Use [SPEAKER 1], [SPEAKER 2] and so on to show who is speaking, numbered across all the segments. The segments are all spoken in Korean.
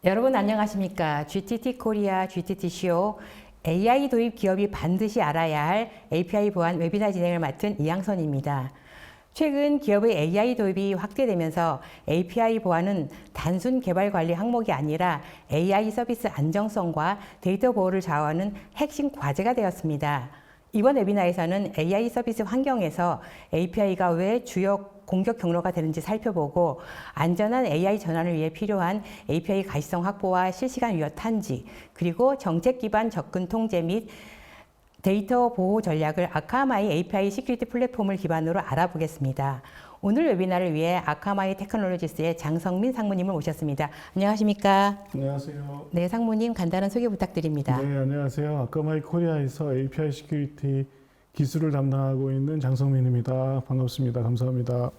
[SPEAKER 1] 여러분 안녕하십니까? GTT 코리아 GTT쇼 AI 도입 기업이 반드시 알아야 할 API 보안 웨비나 진행을 맡은 이양선입니다. 최근 기업의 AI 도입이 확대되면서 API 보안은 단순 개발 관리 항목이 아니라 AI 서비스 안정성과 데이터 보호를 좌우하는 핵심 과제가 되었습니다. 이번 웨비나에서는 AI 서비스 환경에서 API가 왜 주요 공격 경로가 되는지 살펴보고 안전한 AI 전환을 위해 필요한 API 가시성 확보와 실시간 위협探지, 그리고 정책 기반 접근 통제 및 데이터 보호 전략을 아카마이 API 시큐리티 플랫폼을 기반으로 알아보겠습니다. 오늘 웨비나를 위해 아카마이 테크놀로지스의 장성민 상무님을 모셨습니다. 안녕하십니까?
[SPEAKER 2] 안녕하세요.
[SPEAKER 1] 네, 상무님 간단한 소개 부탁드립니다.
[SPEAKER 2] 네, 안녕하세요. 아카마이 코리아에서 API 시큐리티 기술을 담당하고 있는 장성민입니다. 반갑습니다. 감사합니다.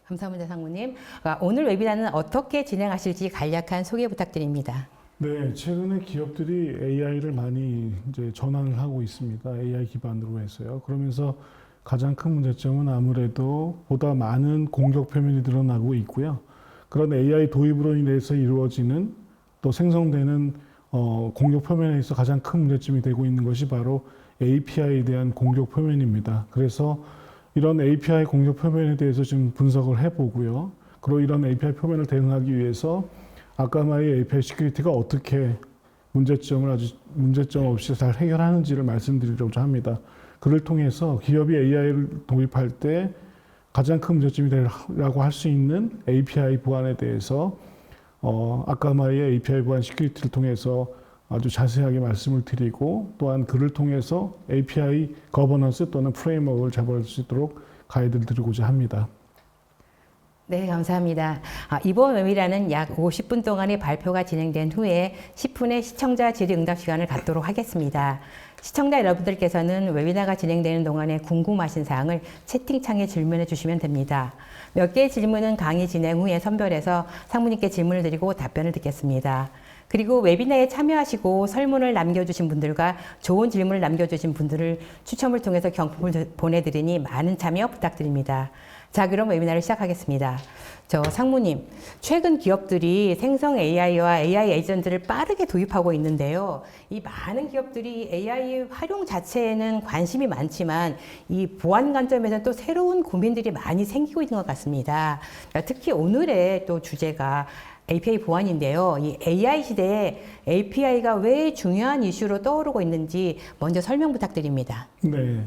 [SPEAKER 1] 감사합니다, 상무님. 오늘 웨비나는 어떻게 진행하실지 간략한 소개 부탁드립니다.
[SPEAKER 2] 네, 최근에 기업들이 AI를 많이 이제 전환을 하고 있습니다. AI 기반으로 해서요. 그러면서 가장 큰 문제점은 아무래도 보다 많은 공격 표면이 드러나고 있고요. 그런 AI 도입으로 인해서 이루어지는 또 생성되는 공격 표면에 있어 가장 큰 문제점이 되고 있는 것이 바로 API에 대한 공격 표면입니다. 그래서 이런 API 공격 표면에 대해서 지금 분석을 해보고요. 그리고 이런 API 표면을 대응하기 위해서 아카마이 API 시큐리티가 어떻게 문제점 없이 잘 해결하는지를 말씀드리려고 합니다. 그를 통해서 기업이 AI를 도입할 때 가장 큰 문제점이 되라고 할 수 있는 API 보안에 대해서 아카마이의 API 보안 시큐리티를 통해서 아주 자세하게 말씀을 드리고, 또한 그를 통해서 API 거버넌스 또는 프레임워크를 잡을 수 있도록 가이드를 드리고자 합니다.
[SPEAKER 1] 네, 감사합니다. 이번 웨비나는 약 50분 동안의 발표가 진행된 후에 10분의 시청자 질의응답 시간을 갖도록 하겠습니다. 시청자 여러분들께서는 웨비나가 진행되는 동안에 궁금하신 사항을 채팅창에 질문해 주시면 됩니다. 몇 개의 질문은 강의 진행 후에 선별해서 상무님께 질문을 드리고 답변을 듣겠습니다. 그리고 웨비나에 참여하시고 설문을 남겨주신 분들과 좋은 질문을 남겨주신 분들을 추첨을 통해서 경품을 보내드리니 많은 참여 부탁드립니다. 자, 그럼 웨비나를 시작하겠습니다. 상무님, 최근 기업들이 생성 AI와 AI 에이전트를 빠르게 도입하고 있는데요. 이 많은 기업들이 AI 활용 자체에는 관심이 많지만 이 보안 관점에서는 또 새로운 고민들이 많이 생기고 있는 것 같습니다. 특히 오늘의 또 주제가 API 보안인데요. 이 AI 시대에 API가 왜 중요한 이슈로 떠오르고 있는지 먼저 설명 부탁드립니다.
[SPEAKER 2] 네,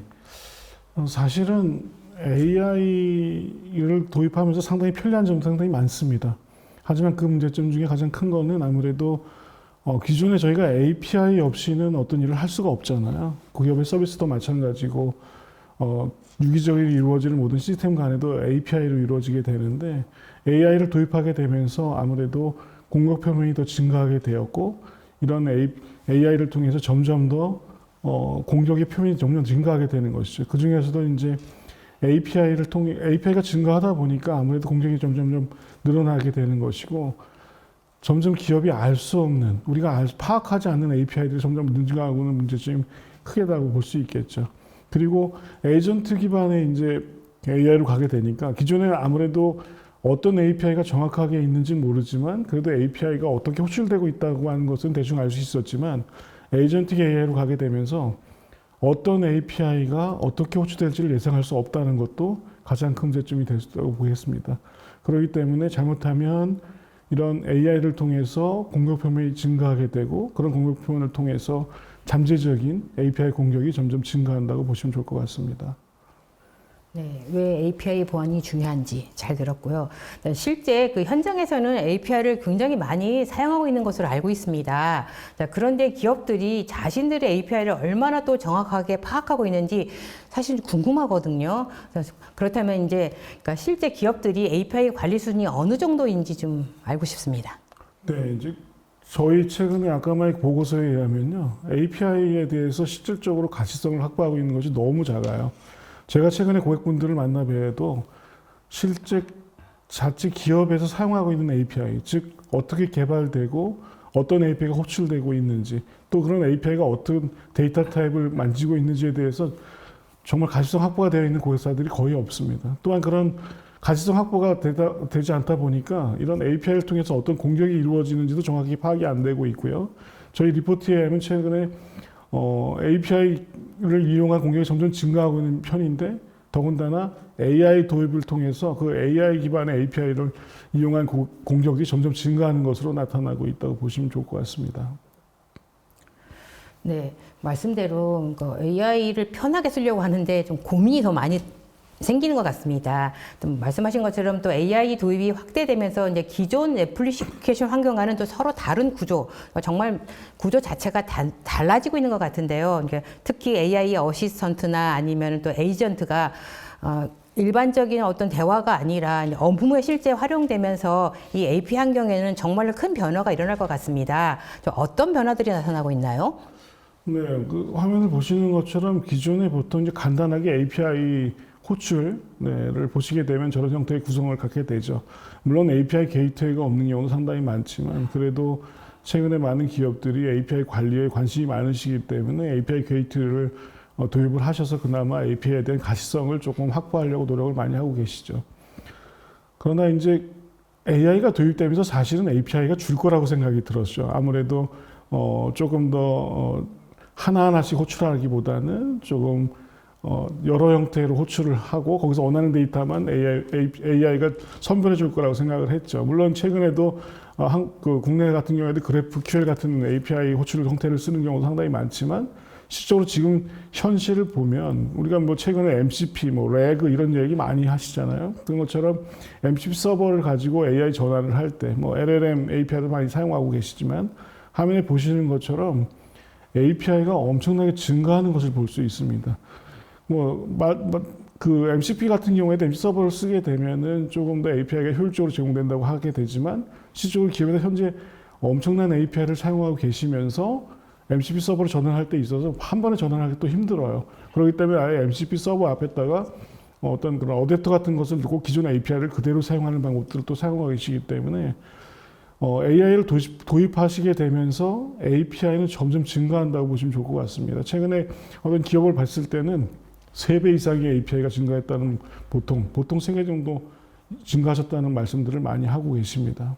[SPEAKER 2] 사실은 AI를 도입하면서 상당히 편리한 점도 상당히 많습니다. 하지만 그 문제점 중에 가장 큰 거는 아무래도 기존에 저희가 API 없이는 어떤 일을 할 수가 없잖아요. 기업의 서비스도 마찬가지고 유기적으로 이루어지는 모든 시스템 간에도 API로 이루어지게 되는데, AI를 도입하게 되면서 아무래도 공격 표면이 더 증가하게 되었고, 이런 AI를 통해서 점점 더 공격의 표면이 점점 증가하게 되는 것이죠. 그 중에서도 이제 API를 통해 API가 증가하다 보니까 아무래도 공격이 점점 늘어나게 되는 것이고, 점점 기업이 알 수 없는, 우리가 파악하지 않는 API들이 점점 증가하고는 문제점이 크게다고 볼 수 있겠죠. 그리고 에이전트 기반의 이제 AI로 가게 되니까, 기존에는 아무래도 어떤 API가 정확하게 있는지 모르지만 그래도 API가 어떻게 호출되고 있다고 하는 것은 대충 알 수 있었지만, 에이전틱 AI로 가게 되면서 어떤 API가 어떻게 호출될지를 예상할 수 없다는 것도 가장 큰 문제점이 될 수 있다고 보겠습니다. 그렇기 때문에 잘못하면 이런 AI를 통해서 공격 표면이 증가하게 되고, 그런 공격 표면을 통해서 잠재적인 API 공격이 점점 증가한다고 보시면 좋을 것 같습니다.
[SPEAKER 1] 네, 왜 API 보안이 중요한지 잘 들었고요. 실제 그 현장에서는 API를 굉장히 많이 사용하고 있는 것으로 알고 있습니다. 그런데 기업들이 자신들의 API를 얼마나 또 정확하게 파악하고 있는지 사실 궁금하거든요. 그렇다면 이제 그러니까 실제 기업들이 API 관리 수준이 어느 정도인지 좀 알고 싶습니다.
[SPEAKER 2] 네, 이제 저희 최근에 아카마이 보고서에 의하면요, API에 대해서 실질적으로 가시성을 확보하고 있는 것이 너무 작아요. 제가 최근에 고객분들을 만나 뵈도 실제 자체 기업에서 사용하고 있는 API, 즉 어떻게 개발되고 어떤 API가 호출되고 있는지, 또 그런 API가 어떤 데이터 타입을 만지고 있는지에 대해서 정말 가시성 확보가 되어 있는 고객사들이 거의 없습니다. 또한 그런 가시성 확보가 되지 않다 보니까 이런 API를 통해서 어떤 공격이 이루어지는지도 정확히 파악이 안 되고 있고요. 저희 리포트에는 최근에 API를 이용한 공격이 점점 증가하고 있는 편인데 더군다나 AI 도입을 통해서 그 AI 기반의 API를 이용한 공격이 점점 증가하는 것으로 나타나고 있다고 보시면 좋을 것 같습니다.
[SPEAKER 1] 네, 말씀대로 AI를 편하게 쓰려고 하는데 좀 고민이 더 많이 생기는 것 같습니다. 또 말씀하신 것처럼 또 AI 도입이 확대되면서 이제 기존 애플리케이션 환경과는 또 서로 다른 구조, 정말 구조 자체가 달라지고 있는 것 같은데요. 그러니까 특히 AI 어시스턴트나 아니면 또 에이전트가 일반적인 어떤 대화가 아니라 업무에 실제 활용되면서 이 API 환경에는 정말로 큰 변화가 일어날 것 같습니다. 어떤 변화들이 나타나고 있나요?
[SPEAKER 2] 네, 그 화면을 보시는 것처럼 기존에 보통 이제 간단하게 API 호출을 보시게 되면 저런 형태의 구성을 갖게 되죠. 물론 API 게이트웨이가 없는 경우도 상당히 많지만 그래도 최근에 많은 기업들이 API 관리에 관심이 많으시기 때문에 API 게이트웨이를 도입을 하셔서 그나마 API에 대한 가시성을 조금 확보하려고 노력을 많이 하고 계시죠. 그러나 이제 AI가 도입되면서 사실은 API가 줄 거라고 생각이 들었죠. 아무래도 조금 더 하나하나씩 호출하기보다는 조금 여러 형태로 호출을 하고 거기서 원하는 데이터만 AI가 선별해 줄 거라고 생각을 했죠. 물론 최근에도 국내 같은 경우에도 GraphQL 같은 API 호출 형태를 쓰는 경우도 상당히 많지만 실적으로 지금 현실을 보면 우리가 뭐 최근에 MCP, RAG 이런 얘기 많이 하시잖아요. 그런 것처럼 MCP 서버를 가지고 AI 전환을 할 때 LLM API도 많이 사용하고 계시지만 화면에 보시는 것처럼 API가 엄청나게 증가하는 것을 볼 수 있습니다. 그 MCP 같은 경우에도 MC 서버를 쓰게 되면은 조금 더 API가 효율적으로 제공된다고 하게 되지만 실질적으로 기업에서 현재 엄청난 API를 사용하고 계시면서 MCP 서버를 전환할 때 있어서 한 번에 전환하기 또 힘들어요. 그렇기 때문에 아예 MCP 서버 앞에다가 어떤 그런 어댑터 같은 것을 두고 기존 API를 그대로 사용하는 방법들을 또 사용하고 계시기 때문에 AI를 도입하시게 되면서 API는 점점 증가한다고 보시면 좋을 것 같습니다. 최근에 어떤 기업을 봤을 때는 3배 이상의 API가 증가했다는 보통 3개 정도 증가하셨다는 말씀들을 많이 하고 계십니다.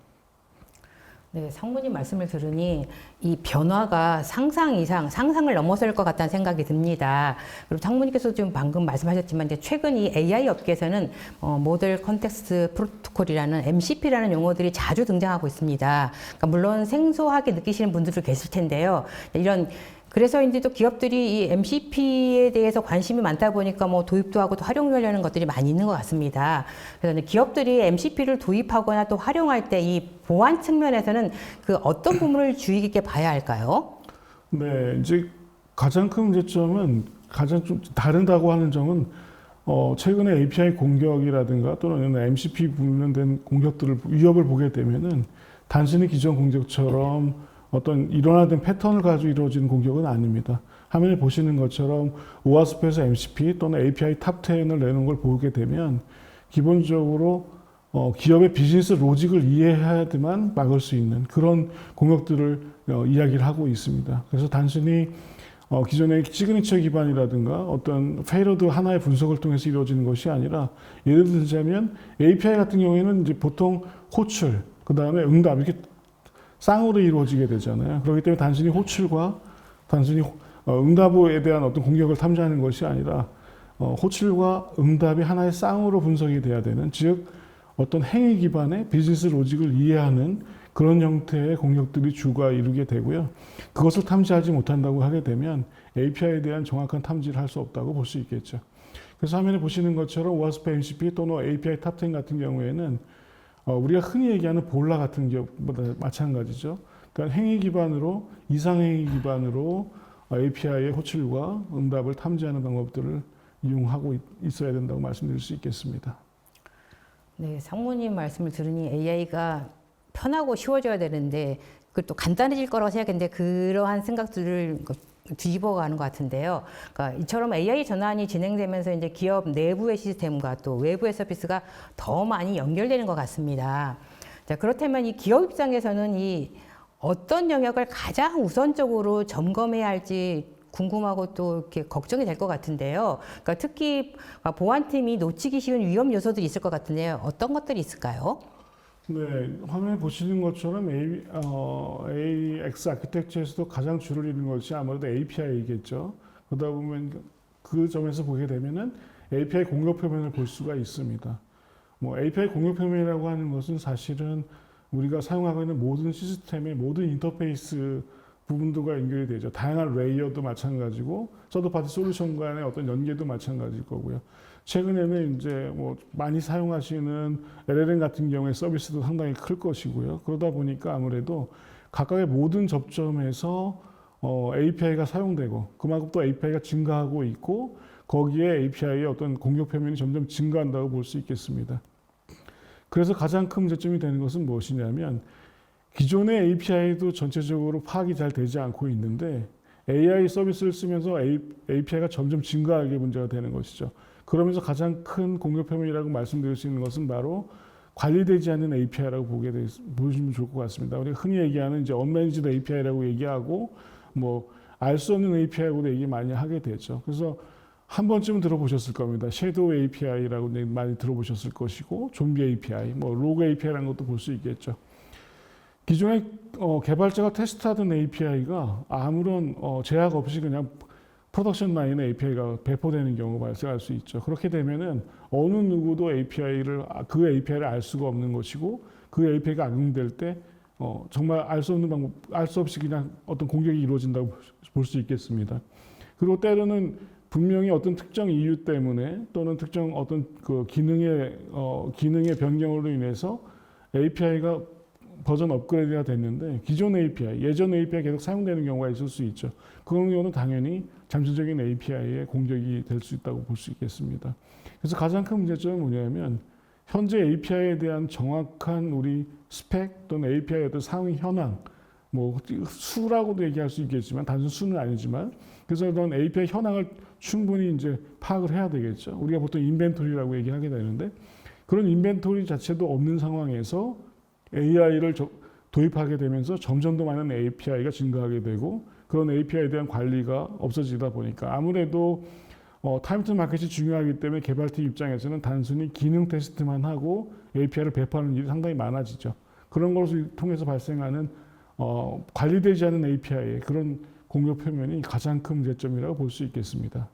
[SPEAKER 1] 네, 상무님 말씀을 들으니 이 변화가 상상을 넘어설 것 같다는 생각이 듭니다. 그리고 상무님께서 지금 방금 말씀하셨지만 이제 최근 이 AI 업계에서는 모델 컨텍스트 프로토콜이라는 MCP라는 용어들이 자주 등장하고 있습니다. 그러니까 물론 생소하게 느끼시는 분들도 계실 텐데요. 그래서인지 또 기업들이 이 MCP에 대해서 관심이 많다 보니까 도입도 하고 또 활용하려는 것들이 많이 있는 것 같습니다. 그래서 기업들이 MCP를 도입하거나 또 활용할 때 이 보안 측면에서는 그 어떤 부분을 주의 깊게 봐야 할까요?
[SPEAKER 2] 네, 이제 가장 큰 문제점은 가장 좀 다르다고 하는 점은 최근에 API 공격이라든가 또는 MCP 관련된 위협을 보게 되면은 단순히 기존 공격처럼 어떤 일원화된 패턴을 가지고 이루어지는 공격은 아닙니다. 화면에 보시는 것처럼 오아스페에서 MCP 또는 API 탑 10을 내는 걸 보게 되면 기본적으로 기업의 비즈니스 로직을 이해해야만 막을 수 있는 그런 공격들을 이야기를 하고 있습니다. 그래서 단순히 기존의 시그니처 기반이라든가 어떤 페이로드 하나의 분석을 통해서 이루어지는 것이 아니라 예를 들자면 API 같은 경우에는 이제 보통 호출, 그 다음에 응답 이렇게 쌍으로 이루어지게 되잖아요. 그렇기 때문에 단순히 호출과 단순히 응답에 대한 어떤 공격을 탐지하는 것이 아니라 호출과 응답이 하나의 쌍으로 분석이 돼야 되는, 즉 어떤 행위 기반의 비즈니스 로직을 이해하는 그런 형태의 공격들이 주가 이루게 되고요. 그것을 탐지하지 못한다고 하게 되면 API에 대한 정확한 탐지를 할 수 없다고 볼 수 있겠죠. 그래서 화면에 보시는 것처럼 오아스페 MCP 또는 API 탑 10 같은 경우에는 우리가 흔히 얘기하는 볼라 같은 기업보다 마찬가지죠. 그러니까 행위 기반으로, 이상행위 기반으로 API의 호출과 응답을 탐지하는 방법들을 이용하고 있어야 된다고 말씀드릴 수 있겠습니다.
[SPEAKER 1] 네, 상무님 말씀을 들으니 AI가 편하고 쉬워져야 되는데 또 간단해질 거라고 생각했는데 그러한 생각들을 뒤집어가는 것 같은데요. 그러니까 이처럼 AI 전환이 진행되면서 이제 기업 내부의 시스템과 또 외부의 서비스가 더 많이 연결되는 것 같습니다. 자, 그렇다면 이 기업 입장에서는 이 어떤 영역을 가장 우선적으로 점검해야 할지 궁금하고 또 이렇게 걱정이 될 것 같은데요. 그러니까 특히 보안팀이 놓치기 쉬운 위험 요소들이 있을 것 같은데요. 어떤 것들이 있을까요?
[SPEAKER 2] 네, 화면에 보시는 것처럼 AX 아키텍처에서도 가장 주를 이루는 것이 아무래도 API겠죠. 그러다 보면 그 점에서 보게 되면은 API 공격 표면을 볼 수가 있습니다. 뭐 API 공격 표면이라고 하는 것은 사실은 우리가 사용하고 있는 모든 시스템의 모든 인터페이스 부분들과 연결이 되죠. 다양한 레이어도 마찬가지고 서드파티 솔루션 간의 어떤 연계도 마찬가지일 거고요. 최근에는 이제 뭐 많이 사용하시는 LLM 같은 경우에 서비스도 상당히 클 것이고요. 그러다 보니까 아무래도 각각의 모든 접점에서 API가 사용되고 그만큼 또 API가 증가하고 있고 거기에 API의 어떤 공격 표면이 점점 증가한다고 볼 수 있겠습니다. 그래서 가장 큰 문제점이 되는 것은 무엇이냐면 기존의 API도 전체적으로 파악이 잘 되지 않고 있는데 AI 서비스를 쓰면서 API가 점점 증가하게 문제가 되는 것이죠. 그러면서 가장 큰 공격 표면이라고 말씀드릴 수 있는 것은 바로 관리되지 않는 API라고 보시면 좋을 것 같습니다. 우리가 흔히 얘기하는 이제 unmanaged API라고 얘기하고 뭐 알 수 없는 API라고도 얘기 많이 하게 되죠. 그래서 한 번쯤은 들어보셨을 겁니다. 섀도우 API라고 많이 들어보셨을 것이고 좀비 API, 뭐 로그 API라는 것도 볼 수 있겠죠. 기존에 개발자가 테스트하던 API가 아무런 제약 없이 그냥 프로덕션 라인에 API가 배포되는 경우가 발생할 수 있죠. 그렇게 되면은 어느 누구도 그 API를 알 수가 없는 것이고 그 API가 악용될 때 정말 알 수 없는 방법, 알 수 없이 그냥 어떤 공격이 이루어진다고 볼 수 있겠습니다. 그리고 때로는 분명히 어떤 특정 이유 때문에 또는 특정 어떤 그 기능의 변경으로 인해서 API가 버전 업그레이드가 됐는데 기존 API, 예전 API 계속 사용되는 경우가 있을 수 있죠. 그런 경우는 당연히 잠재적인 API의 공격이 될 수 있다고 볼 수 있겠습니다. 그래서 가장 큰 문제점은 뭐냐면 현재 API에 대한 정확한 우리 스펙 또는 API의 어떤 상위 현황, 뭐 수라고도 얘기할 수 있겠지만 단순 수는 아니지만 그래서 이런 API 현황을 충분히 이제 파악을 해야 되겠죠. 우리가 보통 인벤토리라고 얘기하게 되는데 그런 인벤토리 자체도 없는 상황에서 AI를 도입하게 되면서 점점 더 많은 API가 증가하게 되고 그런 API에 대한 관리가 없어지다 보니까 아무래도 타임 투 마켓이 중요하기 때문에 개발팀 입장에서는 단순히 기능 테스트만 하고 API를 배포하는 일이 상당히 많아지죠. 그런 것을 통해서 발생하는 관리되지 않은 API의 그런 공격 표면이 가장 큰 문제점이라고 볼 수 있겠습니다.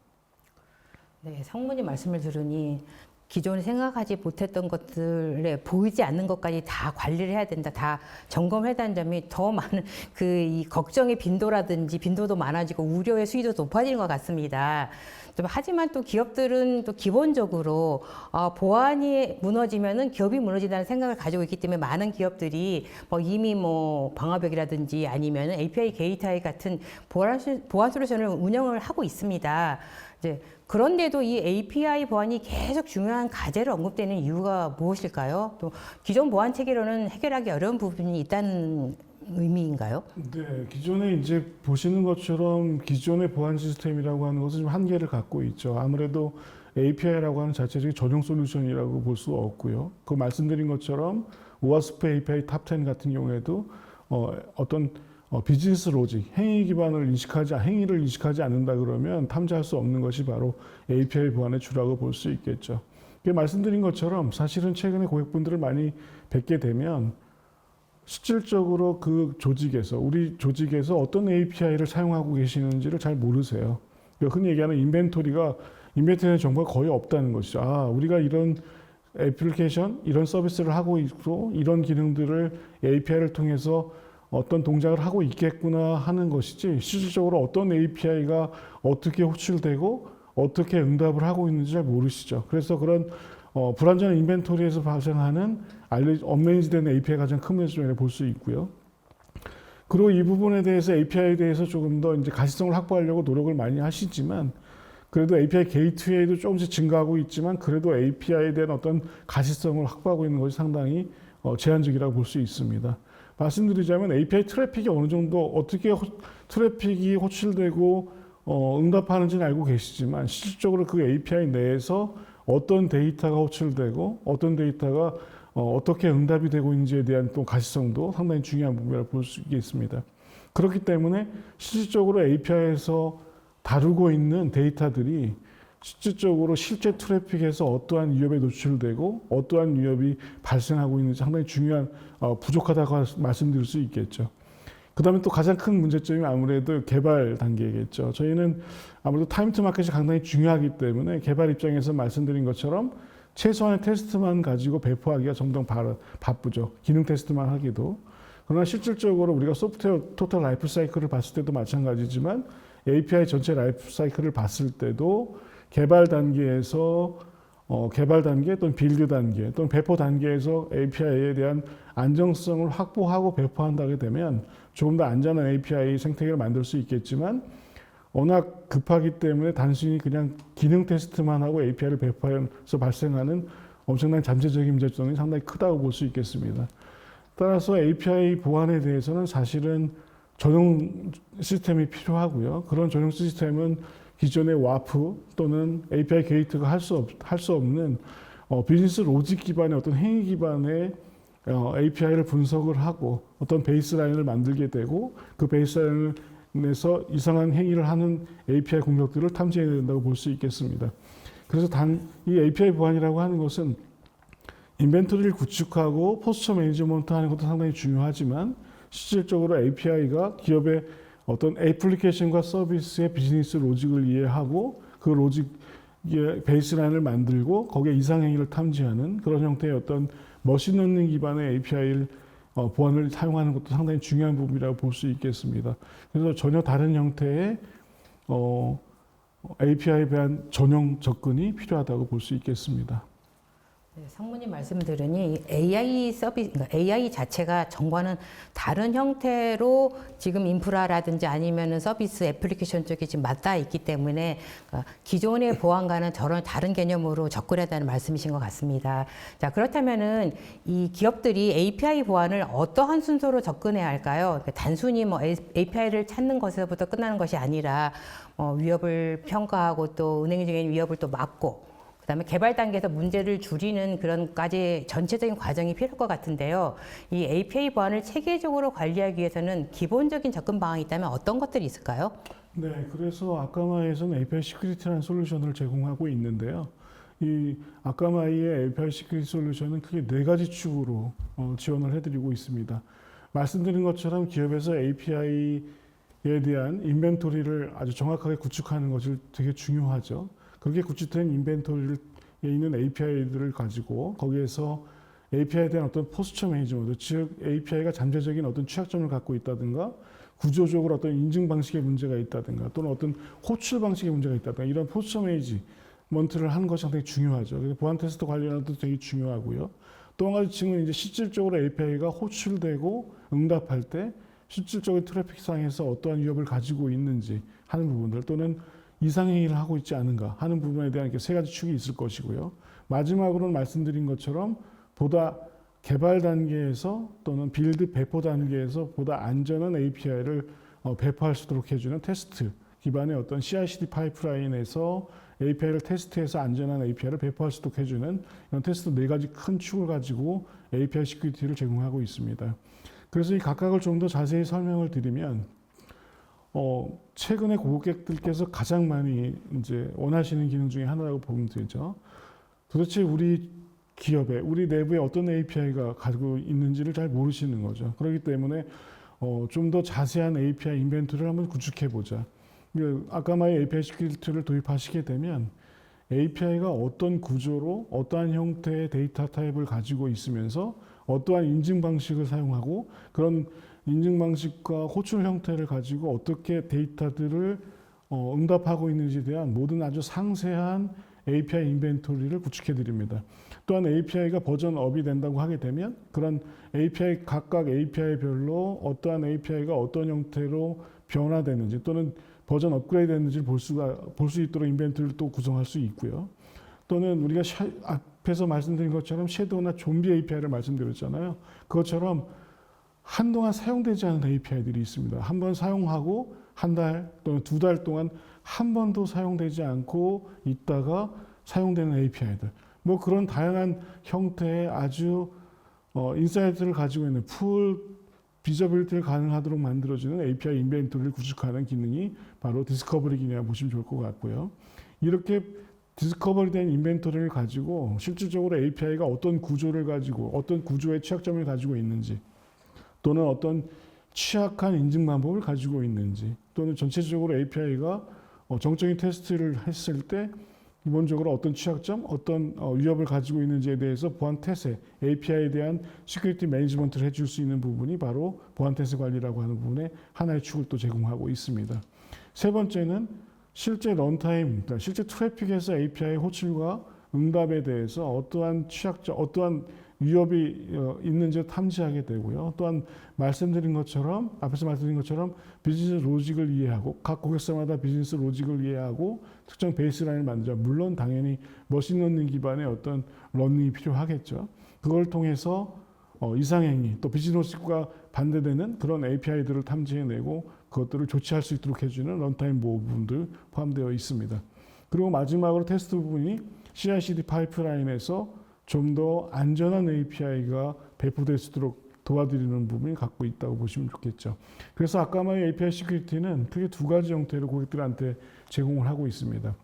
[SPEAKER 1] 네, 성문이 말씀을 들으니 기존에 생각하지 못했던 것들에 보이지 않는 것까지 다 관리를 해야 된다, 다 점검해야 된다는 점이 더 많은 이 걱정의 빈도도 많아지고 우려의 수위도 높아지는 것 같습니다. 하지만 또 기업들은 또 기본적으로 보안이 무너지면은 기업이 무너진다는 생각을 가지고 있기 때문에 많은 기업들이 이미 방화벽이라든지 아니면 API 게이트웨이 같은 보안 솔루션을 운영을 하고 있습니다. 이제 그런데도 이 API 보안이 계속 중요한 과제로 언급되는 이유가 무엇일까요? 또 기존 보안 체계로는 해결하기 어려운 부분이 있다는 의미인가요?
[SPEAKER 2] 네, 기존에 이제 보시는 것처럼 기존의 보안 시스템이라고 하는 것은 좀 한계를 갖고 있죠. 아무래도 API라고 하는 자체적인 전용 솔루션이라고 볼 수 없고요. 그 말씀드린 것처럼 오아스프 API 탑 10 같은 경우에도 어떤 비즈니스 로직, 행위를 인식하지 않는다 그러면 탐지할 수 없는 것이 바로 API 보안의 주라고 볼 수 있겠죠. 말씀드린 것처럼 사실은 최근에 고객분들을 많이 뵙게 되면 실질적으로 우리 조직에서 어떤 API를 사용하고 계시는지를 잘 모르세요. 흔히 얘기하는 인벤토리에 정보가 거의 없다는 것이죠. 우리가 이런 애플리케이션, 이런 서비스를 하고 있고, 이런 기능들을 API를 통해서 어떤 동작을 하고 있겠구나 하는 것이지, 실질적으로 어떤 API가 어떻게 호출되고, 어떻게 응답을 하고 있는지 잘 모르시죠. 그래서 그런 불완전한 인벤토리에서 발생하는 언매니지된 API가 가장 큰 문제점이라고 볼 수 있고요. 그리고 이 부분에 대해서 API에 대해서 조금 더 이제 가시성을 확보하려고 노력을 많이 하시지만, 그래도 API 게이트웨이도 조금씩 증가하고 있지만, 그래도 API에 대한 어떤 가시성을 확보하고 있는 것이 상당히 제한적이라고 볼 수 있습니다. 말씀드리자면 API 트래픽이 어느 정도 어떻게 트래픽이 호출되고 응답하는지는 알고 계시지만, 실질적으로 그 API 내에서 어떤 데이터가 호출되고 어떤 데이터가 어떻게 응답이 되고 있는지에 대한 또 가시성도 상당히 중요한 부분이라고 볼 수 있겠습니다. 그렇기 때문에 실질적으로 API에서 다루고 있는 데이터들이 실질적으로 실제 트래픽에서 어떠한 위협에 노출되고 어떠한 위협이 발생하고 있는지 상당히 중요한 부족하다고 말씀드릴 수 있겠죠. 그 다음에 또 가장 큰 문제점이 아무래도 개발 단계겠죠. 저희는 아무래도 타임 투 마켓이 상당히 중요하기 때문에 개발 입장에서 말씀드린 것처럼 최소한의 테스트만 가지고 배포하기가 정말 바쁘죠. 기능 테스트만 하기도. 그러나 실질적으로 우리가 소프트웨어 토탈 라이프 사이클을 봤을 때도 마찬가지지만 API 전체 라이프 사이클을 봤을 때도 개발 단계에서 개발 단계 또는 빌드 단계 또는 배포 단계에서 API에 대한 안정성을 확보하고 배포한다게 되면 조금 더 안전한 API 생태계를 만들 수 있겠지만 워낙 급하기 때문에 단순히 그냥 기능 테스트만 하고 API를 배포해서 발생하는 엄청난 잠재적인 문제점이 상당히 크다고 볼 수 있겠습니다. 따라서 API 보안에 대해서는 사실은 전용 시스템이 필요하고요. 그런 전용 시스템은 기존의 와프 또는 API 게이트가 할 수 없는 비즈니스 로직 기반의 어떤 행위 기반의 API를 분석을 하고 어떤 베이스라인을 만들게 되고 그 베이스라인에서 이상한 행위를 하는 API 공격들을 탐지해야 된다고 볼 수 있겠습니다. 그래서 이 API 보안이라고 하는 것은 인벤토리를 구축하고 포스처 매니지먼트 하는 것도 상당히 중요하지만 실질적으로 API가 기업의 어떤 애플리케이션과 서비스의 비즈니스 로직을 이해하고 그 로직의 베이스라인을 만들고 거기에 이상행위를 탐지하는 그런 형태의 어떤 머신러닝 기반의 API를 보안을 사용하는 것도 상당히 중요한 부분이라고 볼 수 있겠습니다. 그래서 전혀 다른 형태의 API에 대한 전용 접근이 필요하다고 볼 수 있겠습니다.
[SPEAKER 1] 네, 상무님 말씀 들으니 AI 서비스, 그러니까 AI 자체가 전과는 다른 형태로 지금 인프라라든지 아니면은 서비스 애플리케이션 쪽에 지금 맞닿아 있기 때문에 기존의 보안과는 저런 다른 개념으로 접근해야 한다는 말씀이신 것 같습니다. 자, 그렇다면은 이 기업들이 API 보안을 어떠한 순서로 접근해야 할까요? 그러니까 단순히 뭐 API를 찾는 것에서부터 끝나는 것이 아니라 위협을 평가하고 또 은행적인 위협을 또 막고 그다음에 개발 단계에서 문제를 줄이는 그런까지 전체적인 과정이 필요할 것 같은데요. 이 API 보안을 체계적으로 관리하기 위해서는 기본적인 접근 방안이 있다면 어떤 것들이 있을까요?
[SPEAKER 2] 네, 그래서 아까마이에서는 API 시큐리티라는 솔루션을 제공하고 있는데요. 이 아까마이의 API 시큐리티 솔루션은 크게 4가지 축으로 지원을 해드리고 있습니다. 말씀드린 것처럼 기업에서 API에 대한 인벤토리를 아주 정확하게 구축하는 것이 되게 중요하죠. 그렇게 구축된 인벤토리에 있는 API들을 가지고 거기에서 API에 대한 어떤 포스처 매니지먼트, 즉 API가 잠재적인 어떤 취약점을 갖고 있다든가 구조적으로 어떤 인증 방식의 문제가 있다든가 또는 어떤 호출 방식의 문제가 있다든가 이런 포스처 매니지먼트를 하는 것이 상당히 중요하죠. 그래서 보안 테스트 관리하는 것도 되게 중요하고요. 또 한 가지 층은 이제 실질적으로 API가 호출되고 응답할 때 실질적인 트래픽상에서 어떠한 위협을 가지고 있는지 하는 부분들 또는 이상행위를 하고 있지 않은가 하는 부분에 대한 이렇게 3가지 축이 있을 것이고요. 마지막으로는 말씀드린 것처럼 보다 개발 단계에서 또는 빌드 배포 단계에서 보다 안전한 API를 배포할 수 있도록 해주는 테스트 기반의 어떤 CI/CD 파이프라인에서 API를 테스트해서 안전한 API를 배포할 수 있도록 해주는 이런 테스트 4가지 큰 축을 가지고 API 시큐리티를 제공하고 있습니다. 그래서 이 각각을 좀 더 자세히 설명을 드리면 최근에 고객들께서 가장 많이 이제 원하시는 기능 중에 하나라고 보면 되죠. 도대체 우리 기업에, 우리 내부에 어떤 API가 가지고 있는지를 잘 모르시는 거죠. 그렇기 때문에 좀 더 자세한 API 인벤토리를 한번 구축해보자. 아까마의 API 시큐리티를 도입하시게 되면 API가 어떤 구조로 어떠한 형태의 데이터 타입을 가지고 있으면서 어떠한 인증 방식을 사용하고 그런 인증 방식과 호출 형태를 가지고 어떻게 데이터들을 응답하고 있는지에 대한 모든 아주 상세한 API 인벤토리를 구축해 드립니다. 또한 API가 버전업이 된다고 하게 되면 그런 API 각각 API별로 어떠한 API가 어떤 형태로 변화되는지 또는 버전 업그레이드 됐는지를 볼 수 있도록 인벤토리를 또 구성할 수 있고요. 또는 우리가 앞에서 말씀드린 것처럼 섀도우나 좀비 API를 말씀드렸잖아요. 그것처럼 한동안 사용되지 않은 API들이 있습니다. 한 번 사용하고 한 달 또는 2달 동안 한 번도 사용되지 않고 있다가 사용되는 API들. 뭐 그런 다양한 형태의 아주 인사이트를 가지고 있는 풀 비저빌리티를 가능하도록 만들어주는 API 인벤토리를 구축하는 기능이 바로 디스커버리 기능이라고 보시면 좋을 것 같고요. 이렇게 디스커버리된 인벤토리를 가지고 실질적으로 API가 어떤 구조를 가지고 어떤 구조의 취약점을 가지고 있는지 또는 어떤 취약한 인증 방법을 가지고 있는지 또는 전체적으로 API가 정적인 테스트를 했을 때 기본적으로 어떤 취약점, 어떤 위협을 가지고 있는지에 대해서 보안 태세, API에 대한 시큐리티 매니지먼트를 해줄 수 있는 부분이 바로 보안 태세 관리라고 하는 부분에 하나의 축을 또 제공하고 있습니다. 세 번째는 실제 런타임, 그러니까 실제 트래픽에서 API 호출과 응답에 대해서 어떠한 취약점, 어떠한 위협이 있는지 탐지하게 되고요. 또한 말씀드린 것처럼 앞에서 말씀드린 것처럼 비즈니스 로직을 이해하고 각 고객사마다 비즈니스 로직을 이해하고 특정 베이스라인을 만들자. 물론 당연히 머신러닝 기반의 어떤 러닝이 필요하겠죠. 그걸 통해서 이상행위 또 비즈니스 로직과 반대되는 그런 API들을 탐지해내고 그것들을 조치할 수 있도록 해주는 런타임 보호 부분들 포함되어 있습니다. 그리고 마지막으로 테스트 부분이 CI/CD 파이프라인에서 좀 더 안전한 API가 배포될 수 있도록 도와드리는 부분이 갖고 있다고 보시면 좋겠죠. 그래서 아까 말한 API 시큐리티는 크게 두 가지 형태로 고객들한테 제공을 하고 있습니다.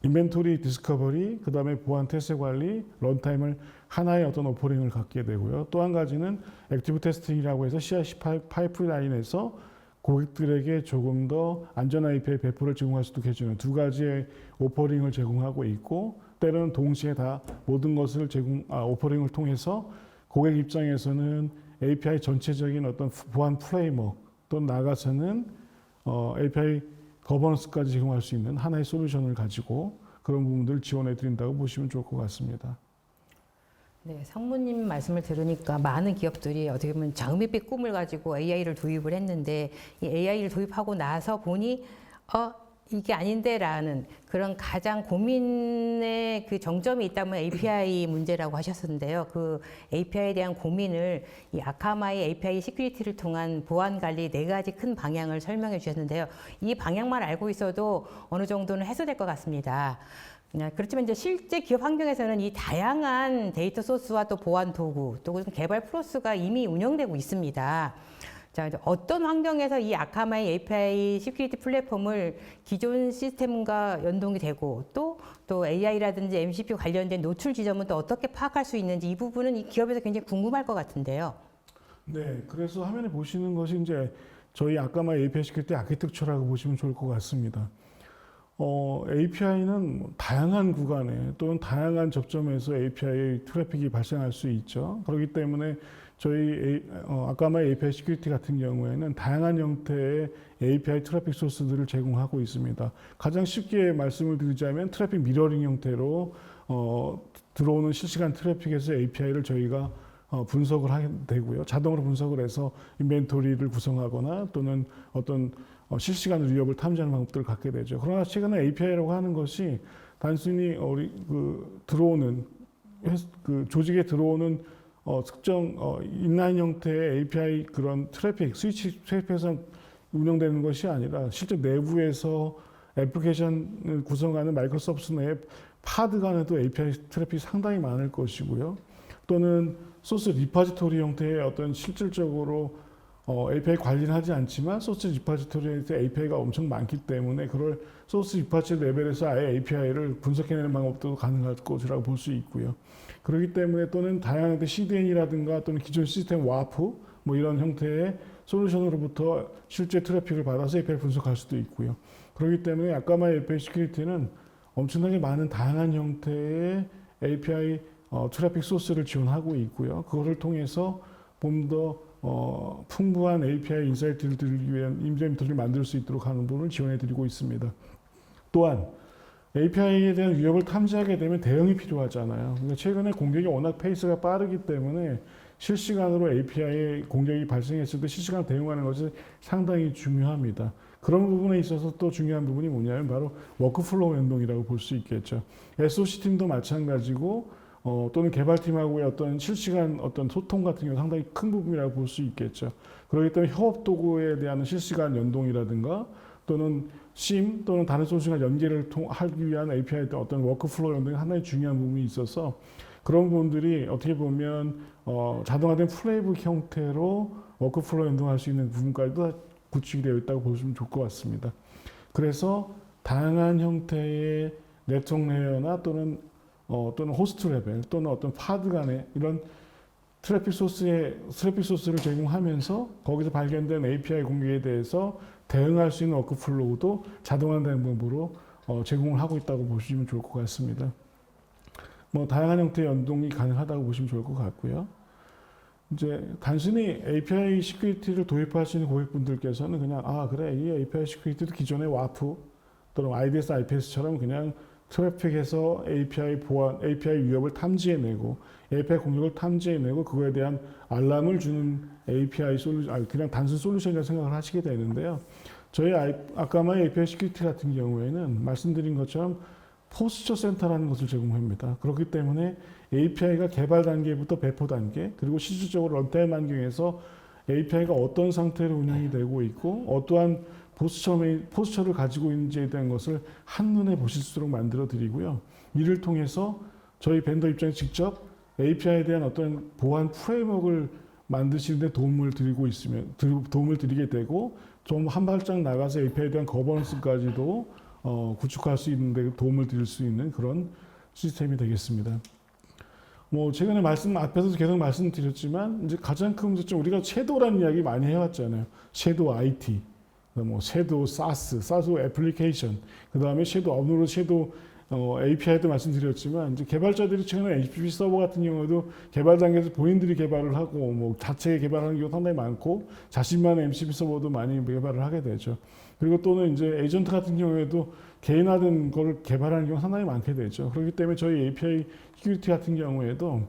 [SPEAKER 2] 인벤토리 디스커버리, 그 다음에 보안 태세 관리, 런타임을 하나의 어떤 오퍼링을 갖게 되고요. 또 한 가지는 액티브 테스팅이라고 해서 CI/CD 파이프라인에서 고객들에게 조금 더 안전한 API 배포를 제공할 수 있도록 해주는 두 가지의 오퍼링을 제공하고 있고 때로는 동시에 다 모든 것을 오퍼링을 통해서 고객 입장에서는 API 전체적인 어떤 보안 프레임워크 또 나아가서는 API 거버넌스까지 제공할 수 있는 하나의 솔루션을 가지고 그런 부분들을 지원해 드린다고 보시면 좋을 것 같습니다.
[SPEAKER 1] 네, 상무님 말씀을 들으니까 많은 기업들이 어떻게 보면 장밋빛 꿈을 가지고 AI를 도입을 했는데 이 AI를 도입하고 나서 보니 이게 아닌데라는 그런 가장 고민의 그 정점이 있다면 API 문제라고 하셨는데요. 그 API에 대한 고민을 이 아카마의 API 시큐리티를 통한 보안 관리 네 가지 큰 방향을 설명해 주셨는데요. 이 방향만 알고 있어도 어느 정도는 해소될 것 같습니다. 그렇지만 이제 실제 기업 환경에서는 이 다양한 데이터 소스와 또 보안 도구, 또 개발 프로세스가 이미 운영되고 있습니다. 자, 어떤 환경에서 이 아카마의 API 시큐리티 플랫폼을 기존 시스템과 연동이 되고 또 AI라든지 MCP 관련된 노출 지점은 또 어떻게 파악할 수 있는지 이 부분은 이 기업에서 굉장히 궁금할 것 같은데요.
[SPEAKER 2] 네, 그래서 화면에 보시는 것이 이제 저희 아카마 API 시큐리티 아키텍처라고 보시면 좋을 것 같습니다. API는 다양한 구간에 또는 다양한 접점에서 API 트래픽이 발생할 수 있죠. 그렇기 때문에 저희 아까마 API 시큐리티 같은 경우에는 다양한 형태의 API 트래픽 소스들을 제공하고 있습니다. 가장 쉽게 말씀을 드리자면 트래픽 미러링 형태로 들어오는 실시간 트래픽에서 API를 저희가 분석을 하게 되고요. 자동으로 분석을 해서 인벤토리를 구성하거나 또는 어떤 실시간 위협을 탐지하는 방법들을 갖게 되죠. 그러나 최근에 API라고 하는 것이 단순히 들어오는 조직에 들어오는 특정 인라인 형태의 API 그런 트래픽, 스위치 트래픽에서 운영되는 것이 아니라 실제 내부에서 애플리케이션을 구성하는 마이크로소프트 내 파드 간에도 API 트래픽이 상당히 많을 것이고요. 또는 소스 리파지토리 형태의 어떤 실질적으로 API 관리는 하지 않지만 소스 리파지토리에서 API가 엄청 많기 때문에 그걸 소스 리파지 레벨에서 아예 API를 분석해내는 방법도 가능할 것이라고 볼 수 있고요. 그렇기 때문에 또는 다양한 CDN이라든가 또는 기존 시스템 와프 뭐 이런 형태의 솔루션으로부터 실제 트래픽을 받아서 API를 분석할 수도 있고요. 그렇기 때문에 아까마의 API 시큐리티는 엄청나게 많은 다양한 형태의 API 트래픽 소스를 지원하고 있고요. 그거를 통해서 좀 더 풍부한 API 인사이트를 드리기 위한 인벤토리를 만들 수 있도록 하는 부분을 지원해 드리고 있습니다. 또한 API에 대한 위협을 탐지하게 되면 대응이 필요하잖아요. 그러니까 최근에 공격이 워낙 페이스가 빠르기 때문에 실시간으로 API에 공격이 발생했을 때 실시간 대응하는 것이 상당히 중요합니다. 그런 부분에 있어서 또 중요한 부분이 뭐냐면 바로 워크플로우 연동이라고 볼 수 있겠죠. SOC 팀도 마찬가지고 또는 개발팀하고의 어떤 실시간 어떤 소통 같은 경우 상당히 큰 부분이라고 볼 수 있겠죠. 그렇기 때문에 협업 도구에 대한 실시간 연동이라든가 또는 SIM 또는 다른 솔루션과 연계를 하기 위한 API의 어떤 워크플로우 연동이 하나의 중요한 부분이 있어서 그런 부분들이 어떻게 보면 자동화된 플레이북 형태로 워크플로우 연동할 수 있는 부분까지도 다 구축이 되어 있다고 보시면 좋을 것 같습니다. 그래서 다양한 형태의 네트워크 레이어나 또는 호스트 레벨 또는 어떤 파드 간의 이런 트래픽 소스를 제공하면서 거기서 발견된 API 공격에 대해서 대응할 수 있는 워크플로우도 자동화된 방법으로 제공을 하고 있다고 보시면 좋을 것 같습니다. 뭐 다양한 형태의 연동이 가능하다고 보시면 좋을 것 같고요. 이제 단순히 API 시큐리티를 도입하시는 고객분들께서는 그냥 그래 이 API 시큐리티도 기존의 와프 또는 IDS, IPS처럼 그냥 트래픽에서 API 보안, API 위협을 탐지해내고 API 공격을 탐지해내고 그거에 대한 알람을 주는 API 솔루션, 그냥 단순 솔루션이라고 생각을 하시게 되는데요. 저희 아까마의 API 시큐리티 같은 경우에는 말씀드린 것처럼 포스처 센터라는 것을 제공합니다. 그렇기 때문에 API가 개발 단계부터 배포 단계, 그리고 실질적으로 런타임 환경에서 API가 어떤 상태로 운영이 되고 있고 어떠한 포스처를 가지고 있는지에 대한 것을 한눈에 보실 수 있도록 만들어 드리고요. 이를 통해서 저희 벤더 입장에 직접 API에 대한 어떤 보안 프레임워크를 만드시는 데 도움을 드리게 되고 좀 한 발짝 나가서 API에 대한 거버넌스까지도 구축할 수 있는 데 도움을 드릴 수 있는 그런 시스템이 되겠습니다. 뭐 최근에 앞에서도 계속 말씀드렸지만 이제 가장 큰 문제점 우리가 섀도우라는 이야기 많이 해왔잖아요. 섀도우 IT, 뭐 섀도우 사스 애플리케이션, 그 다음에 섀도우 업로드 섀도우 API도 말씀드렸지만 이제 개발자들이 최근에 HTTP 서버 같은 경우도 개발 단계에서 본인들이 개발을 하고 뭐 자체 개발하는 경우가 상당히 많고 자신만의 MCP 서버도 많이 개발을 하게 되죠. 그리고 또는 이제 에이전트 같은 경우에도 개인화된 걸 개발하는 경우가 상당히 많게 되죠. 그렇기 때문에 저희 API 시큐리티 같은 경우에도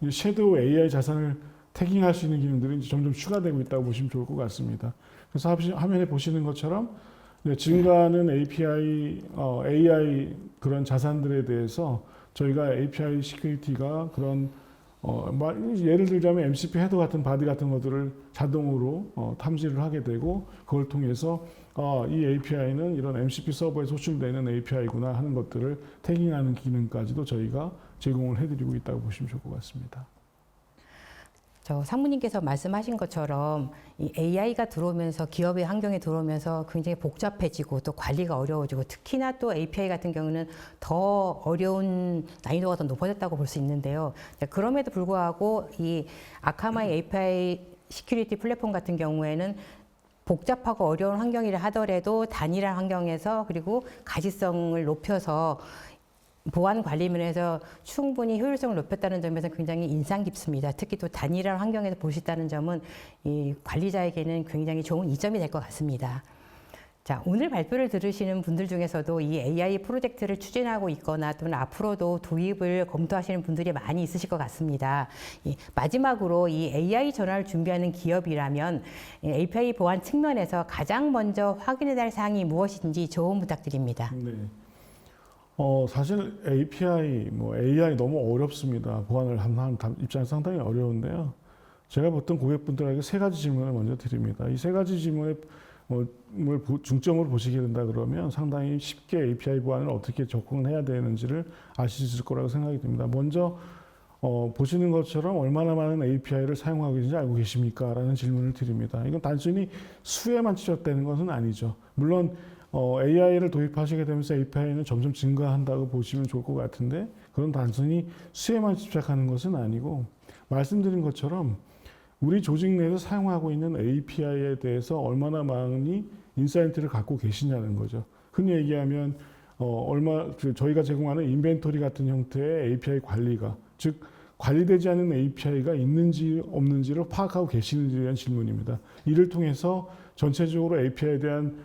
[SPEAKER 2] 섀도우 AI 자산을 태깅할 수 있는 기능들이 이제 점점 추가되고 있다고 보시면 좋을 것 같습니다. 그래서 화면에 보시는 것처럼 증가하는 AI 그런 자산들에 대해서 저희가 API 시큐리티가 그런 예를 들자면 MCP 헤더 같은 바디 같은 것들을 자동으로 탐지를 하게 되고 그걸 통해서 이 API는 이런 MCP 서버에 소출되는 API구나 하는 것들을 태깅하는 기능까지도 저희가 제공을 해드리고 있다고 보시면 좋을 것 같습니다.
[SPEAKER 1] 저 상무님께서 말씀하신 것처럼 이 AI가 들어오면서 기업의 환경에 들어오면서 굉장히 복잡해지고 또 관리가 어려워지고 특히나 또 API 같은 경우는 더 어려운 난이도가 더 높아졌다고 볼 수 있는데요. 그럼에도 불구하고 이 아카마의 API 시큐리티 플랫폼 같은 경우에는 복잡하고 어려운 환경이라 하더라도 단일한 환경에서 그리고 가지성을 높여서 보안 관리 면에서 충분히 효율성을 높였다는 점에서 굉장히 인상 깊습니다. 특히 또 단일한 환경에서 볼 수 있다는 점은 이 관리자에게는 굉장히 좋은 이점이 될 것 같습니다. 자, 오늘 발표를 들으시는 분들 중에서도 이 AI 프로젝트를 추진하고 있거나 또는 앞으로도 도입을 검토하시는 분들이 많이 있으실 것 같습니다. 마지막으로 이 AI 전환을 준비하는 기업이라면 API 보안 측면에서 가장 먼저 확인해야 할 사항이 무엇인지 조언 부탁드립니다.
[SPEAKER 2] 네. 사실 API, AI 너무 어렵습니다. 보안을 하는 입장에서 상당히 어려운데요. 제가 보통 고객분들에게 세 가지 질문을 먼저 드립니다. 이 세 가지 질문을 중점으로 보시게 된다 그러면 상당히 쉽게 API 보안을 어떻게 접근해야 되는지를 아실 수 있을 거라고 생각이 듭니다. 먼저 보시는 것처럼 얼마나 많은 API를 사용하고 있는지 알고 계십니까? 라는 질문을 드립니다. 이건 단순히 수에만 치중되는 것은 아니죠. 물론 AI를 도입하시게 되면서 API는 점점 증가한다고 보시면 좋을 것 같은데 그건 단순히 수에만 집착하는 것은 아니고 말씀드린 것처럼 우리 조직 내에서 사용하고 있는 API에 대해서 얼마나 많이 인사이트를 갖고 계시냐는 거죠. 흔히 얘기하면 저희가 제공하는 인벤토리 같은 형태의 API 관리가 즉 관리되지 않은 API가 있는지 없는지를 파악하고 계시는지에 대한 질문입니다. 이를 통해서 전체적으로 API에 대한